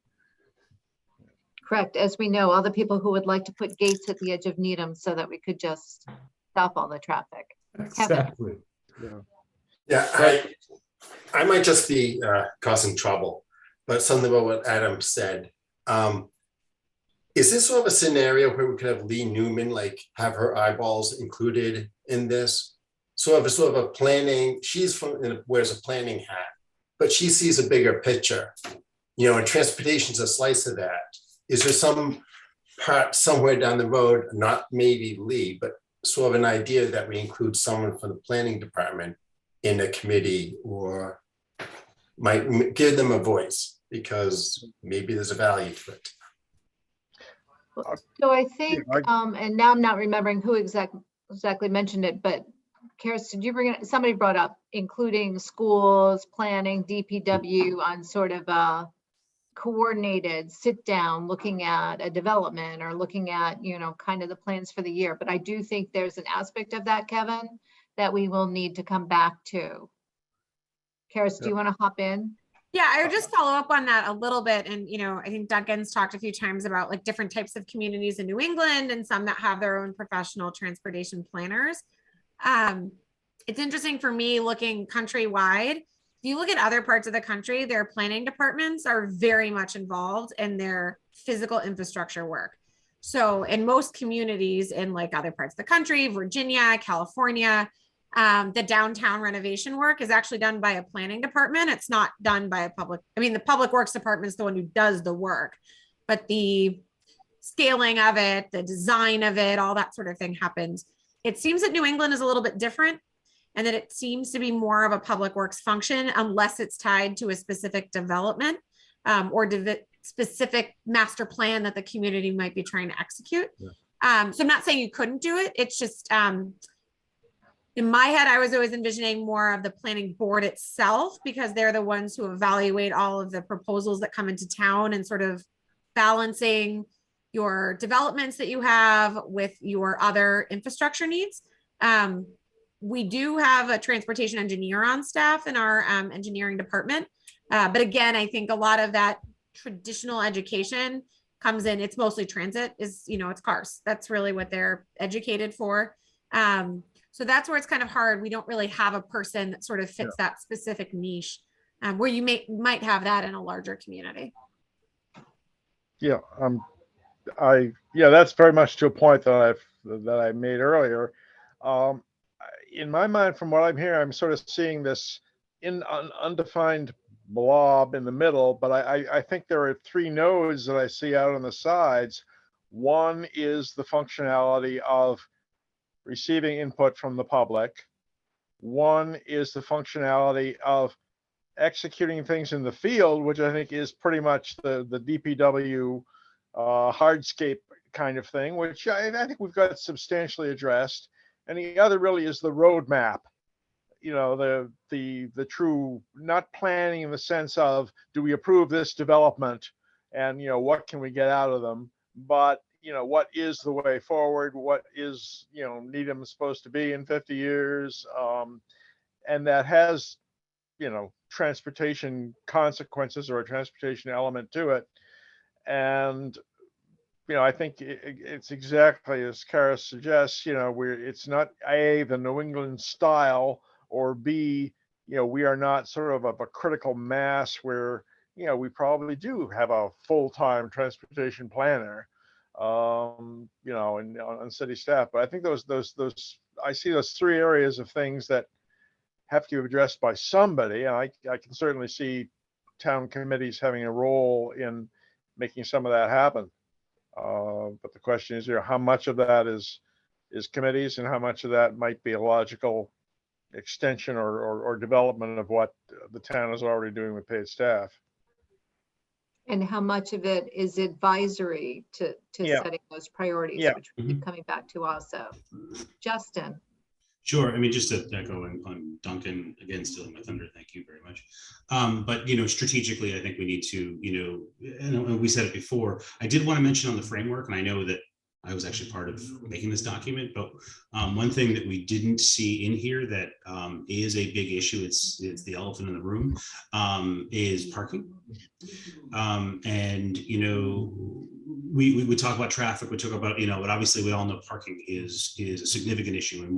Correct. As we know, other people who would like to put gates at the edge of Needham so that we could just stop all the traffic. Exactly. Yeah, I might just be causing trouble, but something about what Adam said. Is this sort of a scenario where we could have Lee Newman, have her eyeballs included in this? Sort of a planning, wears a planning hat, but she sees a bigger picture, and transportation's a slice of that. Is there some part somewhere down the road, not maybe Lee, but sort of an idea that we include someone from the planning department in a committee, or might give them a voice, because maybe there's a value to it? So I think, and now I'm not remembering who exactly mentioned it, but Karis, did you bring it? Somebody brought up including schools, planning, DPW on sort of a coordinated sit down, looking at a development or looking at, kind of the plans for the year. But I do think there's an aspect of that, Kevin, that we will need to come back to. Karis, do you want to hop in? Yeah, I would just follow up on that a little bit. And, I think Duncan's talked a few times about different types of communities in New England and some that have their own professional transportation planners. It's interesting for me looking countrywide. If you look at other parts of the country, their planning departments are very much involved in their physical infrastructure work. So in most communities in other parts of the country, Virginia, California, the downtown renovation work is actually done by a planning department. It's not done by the public works department is the one who does the work, but the scaling of it, the design of it, all that sort of thing happens. It seems that New England is a little bit different, and that it seems to be more of a public works function unless it's tied to a specific development or specific master plan that the community might be trying to execute. Yeah. So I'm not saying you couldn't do it. It's just, in my head, I was always envisioning more of the planning board itself, because they're the ones who evaluate all of the proposals that come into town and sort of balancing your developments that you have with your other infrastructure needs. We do have a transportation engineer on staff in our engineering department. But again, I think a lot of that traditional education comes in, it's mostly transit, is, it's cars. That's really what they're educated for. So that's where it's kind of hard. We don't really have a person that sort of fits that specific niche, where you might have that in a larger community. Yeah, that's very much to a point that I made earlier. In my mind, from what I'm hearing, I'm sort of seeing this undefined blob in the middle, but I think there are three nodes that I see out on the sides. One is the functionality of receiving input from the public. One is the functionality of executing things in the field, which I think is pretty much the DPW hardscape kind of thing, which I think we've got substantially addressed. And the other really is the roadmap. The true, not planning in the sense of, do we approve this development and what can we get out of them, but what is the way forward, what is Needham supposed to be in 50 years, and that has transportation consequences or a transportation element to it. And I think it's exactly as Kara suggests. It's not A, the New England style, or B, we are not sort of a critical mass where we probably do have a full-time transportation planner, and on city staff. But I think those I see those three areas of things that have to be addressed by somebody, and I can certainly see town committees having a role in making some of that happen. But the question is, how much of that is committees, and how much of that might be a logical extension or development of what the town is already doing with paid staff. And how much of it is advisory to setting those priorities, which we keep coming back to also. Justin. Sure. I mean, just to echo on Duncan, again, stealing my thunder, thank you very much. But, strategically, I think we need to, and we said it before, I did want to mention on the framework, and I know that I was actually part of making this document, but one thing that we didn't see in here that is a big issue, it's the elephant in the room, is parking. And, we talk about traffic, we talk about, but obviously we all know parking is a significant issue, and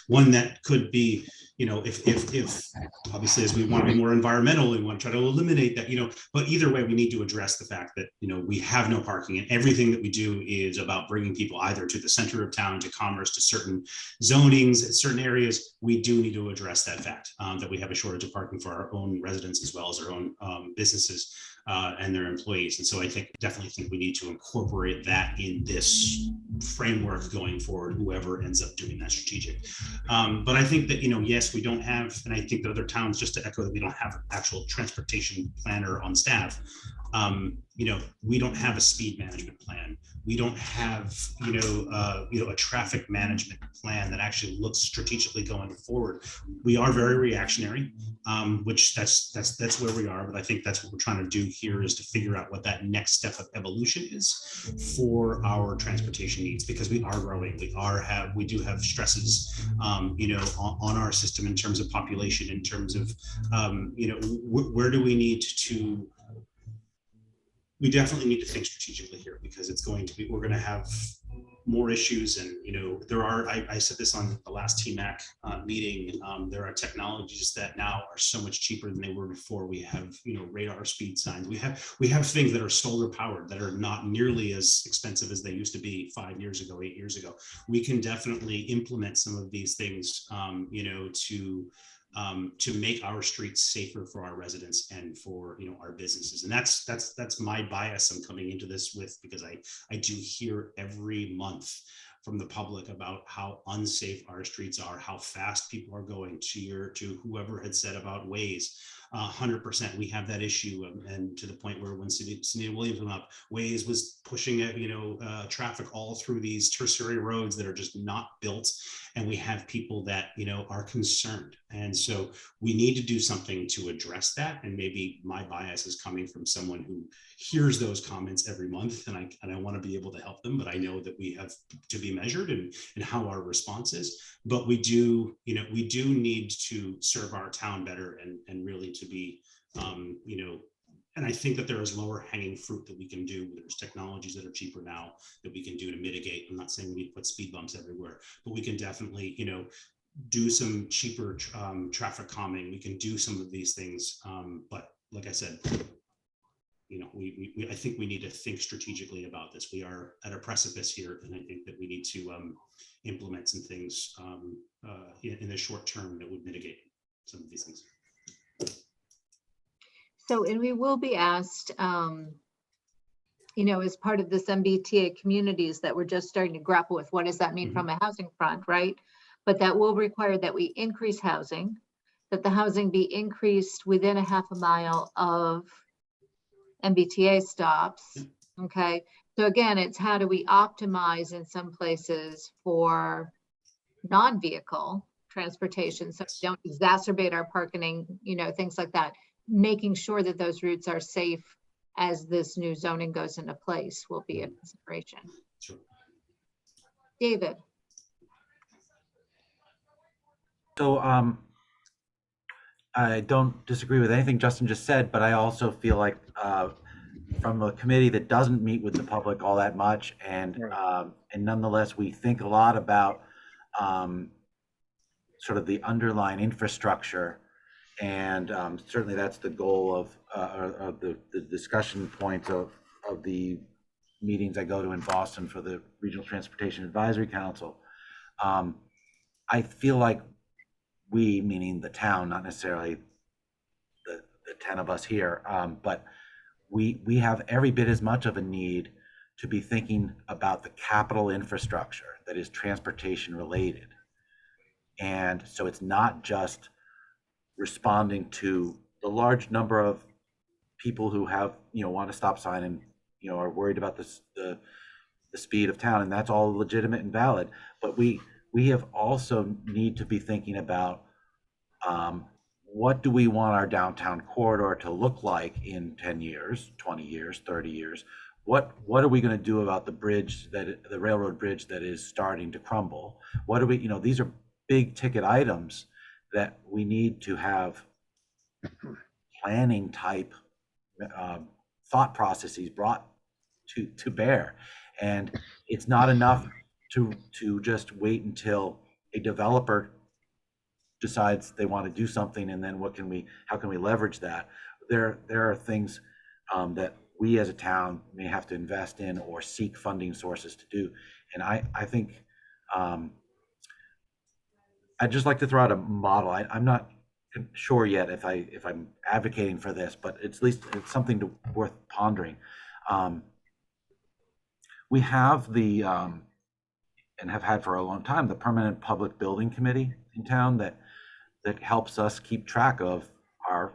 one that could be, if obviously, as we want to be more environmental, we want to try to eliminate that, but either way, we need to address the fact that, we have no parking, and everything that we do is about bringing people either to the center of town, to commerce, to certain zonings, certain areas. We do need to address that fact, that we have a shortage of parking for our own residents as well as our own businesses and their employees. And so I definitely think we need to incorporate that in this framework going forward, whoever ends up doing that strategic. But I think that, yes, we don't have, and I think that other towns, just to echo that, we don't have an actual transportation planner on staff. We don't have a speed management plan. We don't have, a traffic management plan that actually looks strategically going forward. We are very reactionary, which that's where we are. But I think that's what we're trying to do here, is to figure out what that next step of evolution is for our transportation needs, because we are growing. We do have stresses, on our system in terms of population, in terms of, where do we need to. We definitely need to think strategically here, because we're going to have more issues. And, I said this on the last TMAC meeting, there are technologies that now are so much cheaper than they were before. We have, radar speed signs. We have things that are solar powered that are not nearly as expensive as they used to be 5 years ago, 8 years ago. We can definitely implement some of these things, to make our streets safer for our residents and for our businesses. And that's my bias I'm coming into this with, because I do hear every month from the public about how unsafe our streets are, how fast people are going, to whoever had said about Waze. 100%. We have that issue, and to the point where when Sunita Williams went up, Waze was pushing it, traffic all through these tertiary roads that are just not built, and we have people that are concerned, and so we need to do something to address that. And maybe my bias is coming from someone who hears those comments every month, and I want to be able to help them, but I know that we have to be measured in how our response is. But we do need to serve our town better, and really to be, and I think that there is lower hanging fruit that we can do. There's technologies that are cheaper now that we can do to mitigate. I'm not saying we need to put speed bumps everywhere, but we can definitely, do some cheaper traffic calming. We can do some of these things. But like I said, I think we need to think strategically about this. We are at a precipice here, and I think that we need to implement some things in the short term that would mitigate some of these things. So, and we will be asked, as part of this MBTA communities that we're just starting to grapple with, what does that mean from a housing front, right? But that will require that we increase housing, that the housing be increased within a half a mile of MBTA stops. Okay. So again, it's how do we optimize in some places for non-vehicle transportation, so we don't exacerbate our parking, things like that. Making sure that those routes are safe as this new zoning goes into place will be a consideration. Sure. David. So I don't disagree with anything Justin just said, but I also feel like from a committee that doesn't meet with the public all that much, and nonetheless we think a lot about sort of the underlying infrastructure, and certainly that's the goal of the discussion points of the meetings I go to in Boston for the Regional Transportation Advisory Council. I feel like we, meaning the town, not necessarily the 10 of us here, but we have every bit as much of a need to be thinking about the capital infrastructure that is transportation related. And so it's not just responding to the large number of people who have, want a stop sign and, are worried about the speed of town, and that's all legitimate and valid. But we have also need to be thinking about what do we want our downtown corridor to look like in 10 years, 20 years, 30 years? What are we going to do about the railroad bridge that is starting to crumble? What do we, these are big ticket items that we need to have planning type thought processes brought to bear. And it's not enough to just wait until a developer decides they want to do something, and then how can we leverage that? There are things that we as a town may have to invest in or seek funding sources to do. And I think I'd just like to throw out a model. I'm not sure yet if I'm advocating for this, but at least it's something worth pondering. We have and have had for a long time, the Permanent Public Building Committee in town that helps us keep track of our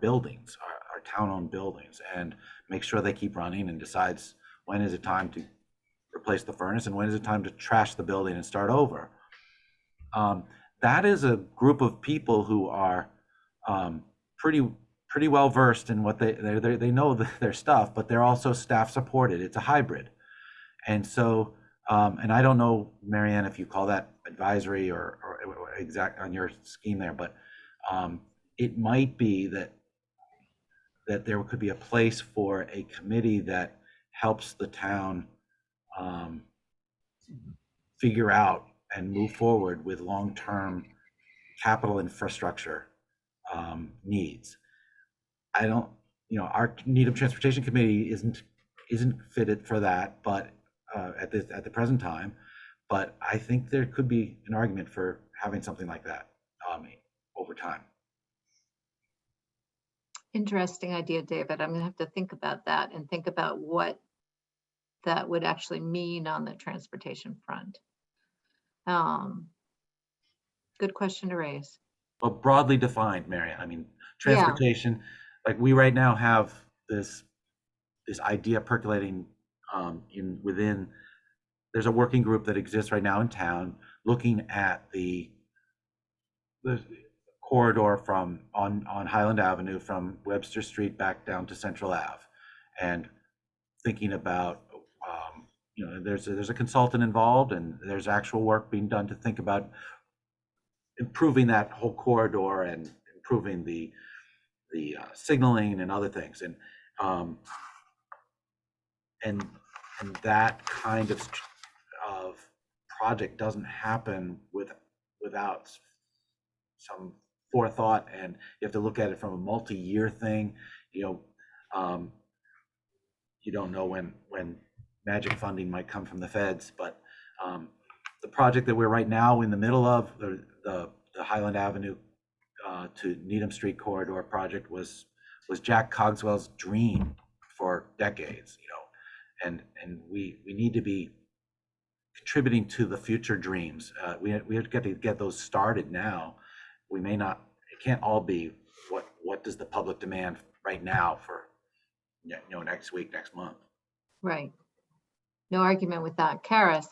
buildings, our town-owned buildings, and make sure they keep running, and decides when is it time to replace the furnace and when is it time to trash the building and start over. That is a group of people who are pretty well versed in what they know their stuff, but they're also staff supported. It's a hybrid. And so, and I don't know, Marianne, if you call that advisory or exact on your scheme there, but it might be that there could be a place for a committee that helps the town figure out and move forward with long-term capital infrastructure needs. I don't, our Needham Transportation Committee isn't fitted for that, but at the present time. But I think there could be an argument for having something like that over time. Interesting idea, David. I'm gonna have to think about that and think about what that would actually mean on the transportation front. Good question to raise. Well, broadly defined, Marianne, I mean, transportation, like we right now have this idea percolating within. There's a working group that exists right now in town looking at the corridor from on Highland Avenue from Webster Street back down to Central Ave, and thinking about there's a consultant involved, and there's actual work being done to think about improving that whole corridor and improving the signaling and other things, and that kind of project doesn't happen without some forethought, and you have to look at it from a multi-year thing. You don't know when magic funding might come from the feds, but the project that we're right now in the middle of, the Highland Avenue to Needham Street corridor project was Jack Cogswell's dream for decades, and we need to be contributing to the future dreams. We have to get those started now. We may not, it can't all be what does the public demand right now for next week, next month. Right. No argument with that. Karis.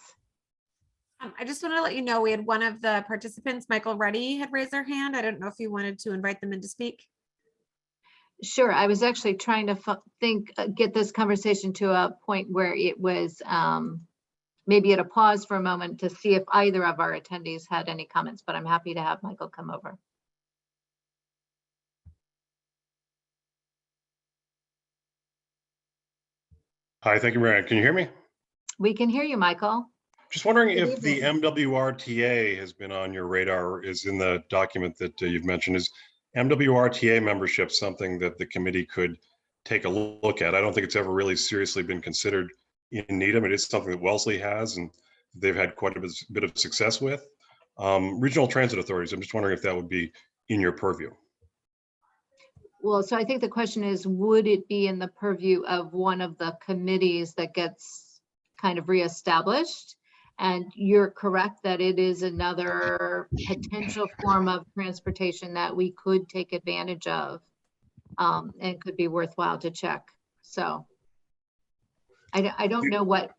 I just want to let you know, we had one of the participants, Michael Ruddy, had raised their hand. I don't know if you wanted to invite them in to speak. Sure. I was actually trying to get this conversation to a point where it was maybe at a pause for a moment to see if either of our attendees had any comments, but I'm happy to have Michael come over. Hi, thank you, Marianne. Can you hear me? We can hear you, Michael. Just wondering Good if the evening. MWRTA has been on your radar or is in the document that you've mentioned. Is MWRTA membership something that the committee could take a look at? I don't think it's ever really seriously been considered in Needham. It is something that Wellesley has, and they've had quite a bit of success with. Regional transit authorities, I'm just wondering if that would be in your purview. Well, so I think the question is, would it be in the purview of one of the committees that gets kind of reestablished? And you're correct that it is another potential form of transportation that we could take advantage of and could be worthwhile to check. So I don't know what,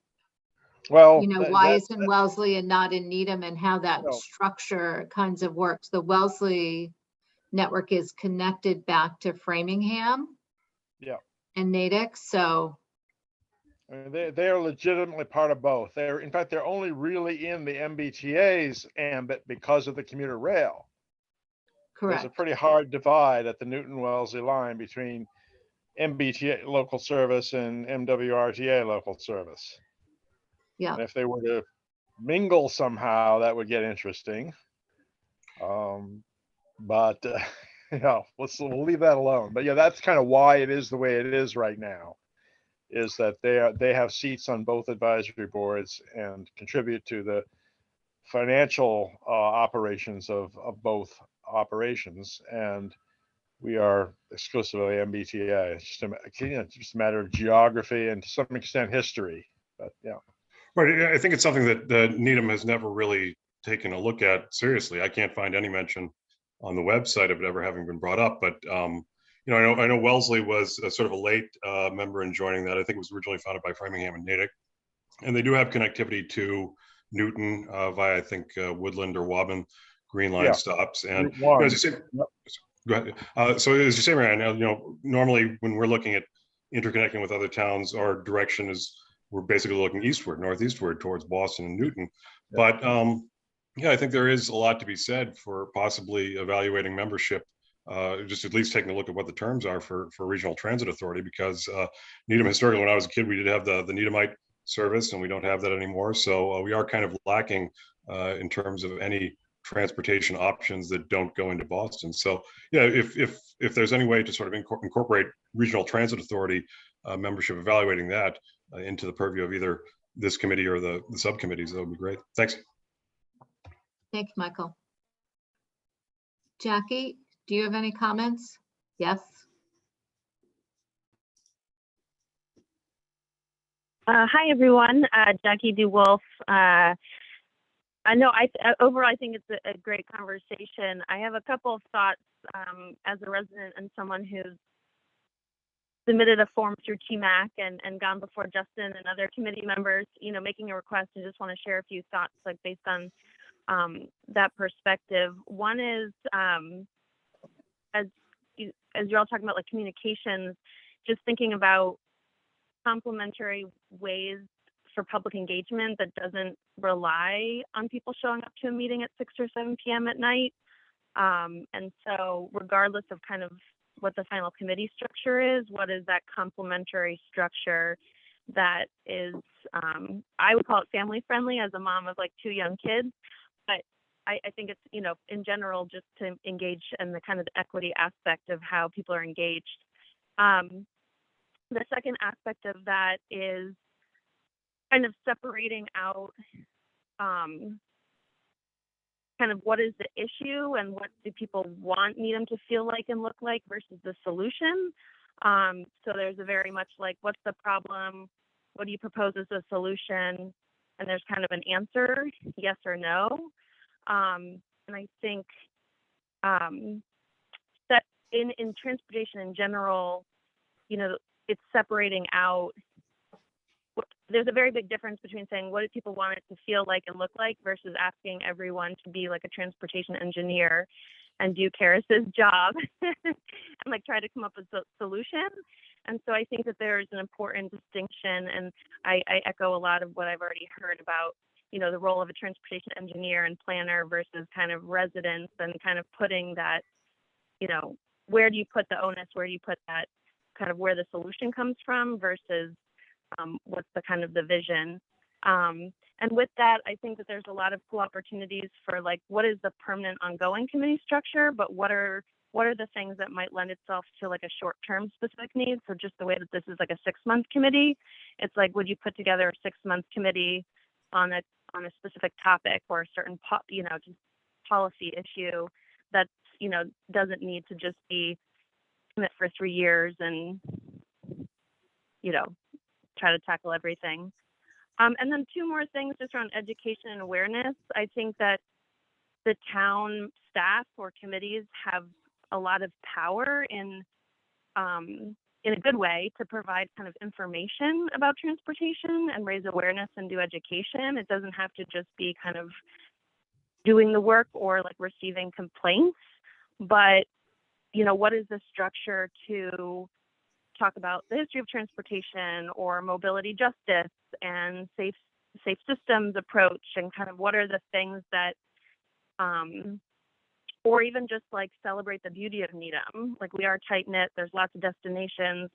Well, why it's in Wellesley and not in Needham and how that structure kinds of works. The Wellesley network is connected back to Framingham and Natick. So they are legitimately part of both. In fact, they're only really in the MBTA's ambit because of the commuter rail. correct. There's a pretty hard divide at the Newton-Wellesley line between MBTA local service and MWRTA local service. Yeah. And if they were to mingle somehow, that would get interesting. But we'll leave that alone. But yeah, that's kind of why it is the way it is right now, is that they have seats on both advisory boards and contribute to the financial operations of both operations, and we are exclusively MBTA. It's just a matter of geography and to some extent history. But yeah, right. I think it's something that Needham has never really taken a look at seriously. I can't find any mention on the website of it ever having been brought up, but I know Wellesley was a sort of a late member in joining that. I think it was originally founded by Framingham and Natick, and they do have connectivity to Newton via, I think, Woodland or Woburn Green Line stops. And as you say, go ahead. So as you say, Marianne, normally when we're looking at interconnecting with other towns, our direction is we're basically looking eastward, northeastward towards Boston and Newton. But yeah, I think there is a lot to be said for possibly evaluating membership, just at least taking a look at what the terms are for Regional Transit Authority, because Needham historically, when I was a kid, we did have the Needhamite service, and we don't have that anymore. So we are kind of lacking in terms of any transportation options that don't go into Boston. So yeah, if there's any way to sort of incorporate Regional Transit Authority membership, evaluating that into the purview of either this committee or the subcommittees, that would be great. Thanks. Thank you, Michael. Jackie, do you have any comments? Yes. Hi, everyone. Jackie DeWolf. I know overall, I think it's a great conversation. I have a couple of thoughts as a resident and someone who's submitted a form through TMAC and gone before Justin and other committee members, making a request, and just want to share a few thoughts like based on that perspective. One is, as you're all talking about like communications, just thinking about complementary ways for public engagement that doesn't rely on people showing up to a meeting at 6 or 7 p.m. at night. And so regardless of kind of what the final committee structure is, what is that complementary structure that is, I would call it family friendly as a mom of like 2 young kids, but I think it's, in general, just to engage in the kind of equity aspect of how people are engaged. The second aspect of that is kind of separating out kind of what is the issue and what do people need them to feel like and look like versus the solution. So there's a very much like, what's the problem? What do you propose as a solution? And there's kind of an answer, yes or no. And I think that in transportation in general, it's separating out. There's a very big difference between saying what do people want it to feel like and look like versus asking everyone to be like a transportation engineer and do Karis's job and like try to come up with a solution. And so I think that there's an important distinction, and I echo a lot of what I've already heard about, the role of a transportation engineer and planner versus kind of residents, and kind of putting that, where do you put the onus, where do you put that kind of where the solution comes from versus what's the kind of the vision. And with that, I think that there's a lot of cool opportunities for like, what is the permanent ongoing committee structure, but what are the things that might lend itself to like a short-term specific need? So just the way that this is like a 6-month committee, it's like, would you put together a 6-month committee on a specific topic or a certain just policy issue that, doesn't need to just be commit for 3 years and, try to tackle everything. And then 2 more things just around education and awareness. I think that the town staff or committees have a lot of power in a good way to provide kind of information about transportation and raise awareness and do education. It doesn't have to just be kind of doing the work or like receiving complaints, but what is the structure to talk about the history of transportation or mobility justice and safe systems approach, and kind of what are the things that or even just like celebrate the beauty of Needham. Like, we are tight knit, there's lots of destinations,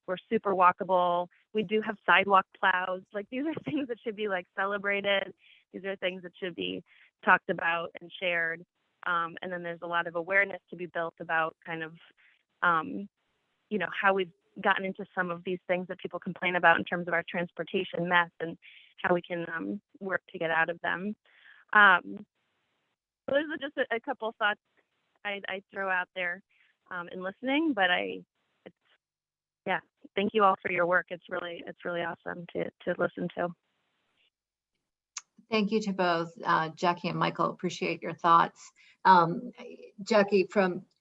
we're super walkable, we do have sidewalk plows. Like, these are things that should be like celebrated, these are things that should be talked about and shared. And then there's a lot of awareness to be built about kind of how we've gotten into some of these things that people complain about in terms of our transportation mess and how we can work to get out of them. So those are just a couple of thoughts I throw out there in listening, but thank you all for your work. It's really awesome to listen to. Thank you to both Jackie and Michael. Appreciate your thoughts. Jackie,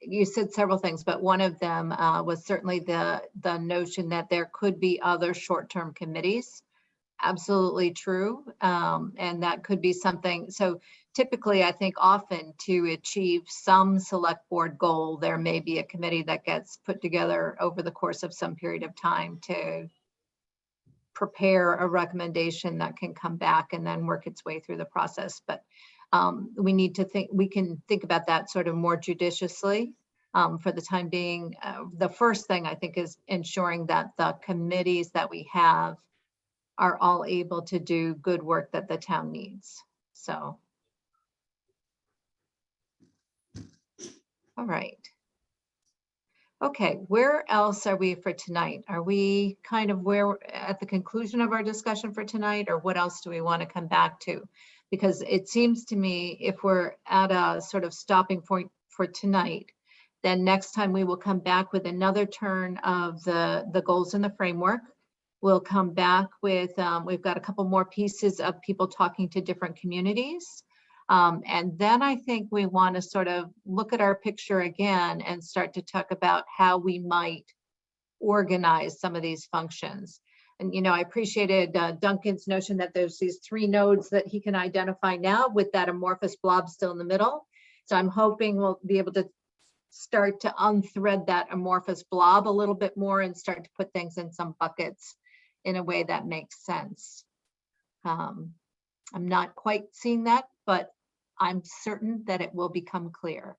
you said several things, but one of them was certainly the notion that there could be other short-term committees. Absolutely true. And that could be something. So typically, I think often to achieve some select board goal, there may be a committee that gets put together over the course of some period of time to prepare a recommendation that can come back and then work its way through the process. But we can think about that sort of more judiciously for the time being. The first thing I think is ensuring that the committees that we have are all able to do good work that the town needs. So, all right. Okay, where else are we for tonight? Are we kind of at the conclusion of our discussion for tonight, or what else do we want to come back to? Because it seems to me if we're at a sort of stopping point for tonight, then next time we will come back with another turn of the goals in the framework. We'll come back with, we've got a couple more pieces of people talking to different communities. And then I think we want to sort of look at our picture again and start to talk about how we might organize some of these functions. And, I appreciated Duncan's notion that there's these 3 nodes that he can identify now with that amorphous blob still in the middle. So I'm hoping we'll be able to start to unthread that amorphous blob a little bit more and start to put things in some buckets in a way that makes sense. I'm not quite seeing that, but I'm certain that it will become clear.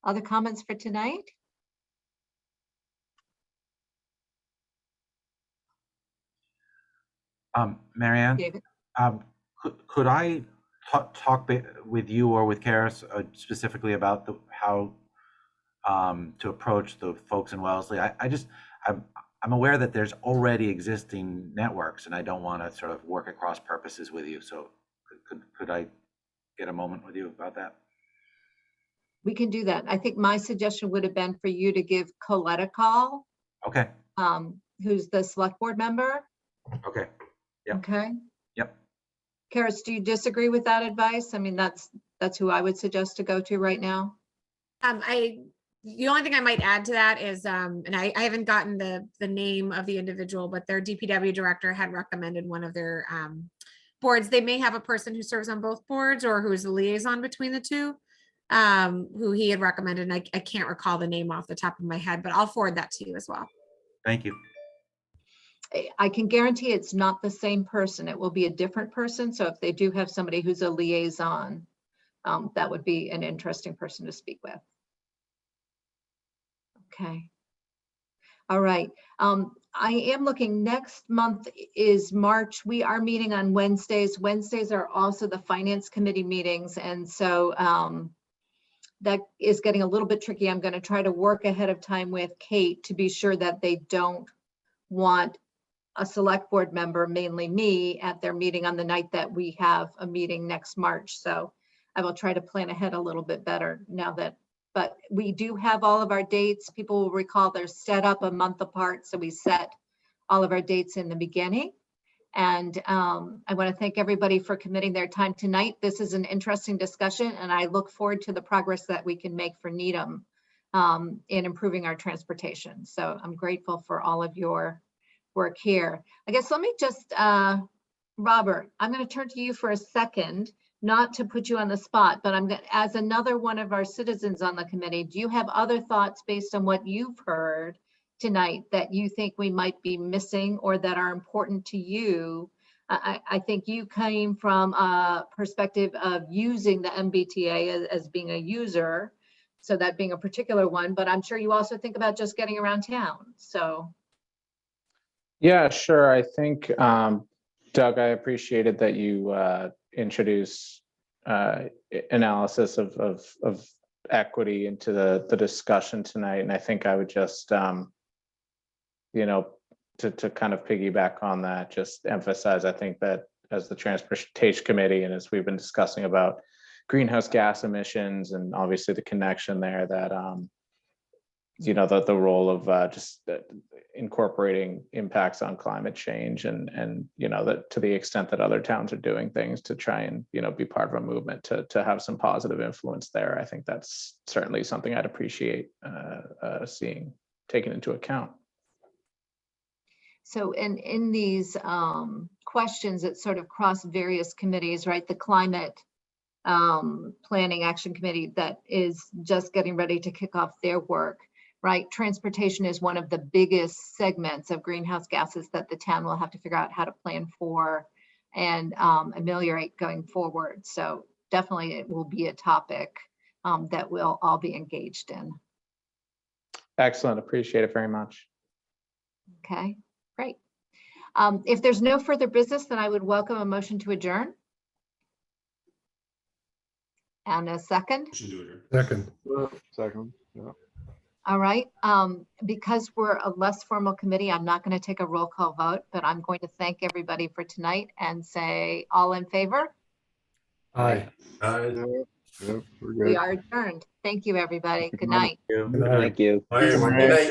Other comments for tonight? Marianne, David? could I talk with you or with Karis specifically about how to approach the folks in Wellesley? I'm aware that there's already existing networks, and I don't want to sort of work at cross purposes with you. So could I get a moment with you about that? We can do that. I think my suggestion would have been for you to give Colette a call. Okay. Who's the select board member. Okay. Yep. Okay. Yep. Karis, do you disagree with that advice? I mean, that's who I would suggest to go to right now. The only thing I might add to that is, and I haven't gotten the name of the individual, but their DPW director had recommended one of their boards. They may have a person who serves on both boards or who is the liaison between the two, who he had recommended. And I can't recall the name off the top of my head, but I'll forward that to you as well. Thank you. I can guarantee it's not the same person. It will be a different person. So if they do have somebody who's a liaison, that would be an interesting person to speak with. Okay. All right. I am looking, next month is March. We are meeting on Wednesdays. Wednesdays are also the finance committee meetings. And so that is getting a little bit tricky. I'm going to try to work ahead of time with Kate to be sure that they don't want a select board member, mainly me, at their meeting on the night that we have a meeting next March. So I will try to plan ahead a little bit better now that, but we do have all of our dates. People will recall they're set up a month apart. So we set all of our dates in the beginning. And I want to thank everybody for committing their time tonight. This is an interesting discussion, and I look forward to the progress that we can make for Needham in improving our transportation. So I'm grateful for all of your work here. I guess let me just, Robert, I'm going to turn to you for a second, not to put you on the spot, but I'm going to, as another one of our citizens on the committee, do you have other thoughts based on what you've heard tonight that you think we might be missing or that are important to you? I think you came from a perspective of using the MBTA as being a user, so that being a particular one, but I'm sure you also think about just getting around town. So. Yeah, sure. I think, Doug, I appreciated that you introduced analysis of equity into the discussion tonight. And I think I would just, to kind of piggyback on that, just emphasize, I think that as the Transportation Committee and as we've been discussing about greenhouse gas emissions and obviously the connection there, that the role of just incorporating impacts on climate change and that to the extent that other towns are doing things to try and be part of a movement to have some positive influence there. I think that's certainly something I'd appreciate seeing taken into account. So in these questions that sort of cross various committees, right? The Climate Planning Action Committee that is just getting ready to kick off their work, right? Transportation is one of the biggest segments of greenhouse gases that the town will have to figure out how to plan for and ameliorate going forward. So definitely it will be a topic that we'll all be engaged in. Excellent. Appreciate it very much. Okay, great. If there's no further business, then I would welcome a motion to adjourn. And a second? Second. Second, yeah. All right, because we're a less formal committee, I'm not going to take a roll call vote, but I'm going to thank everybody for tonight and say all in favor. Aye. Yep, we're good. We are adjourned. Thank you, everybody. Good night. Thank you. Good night.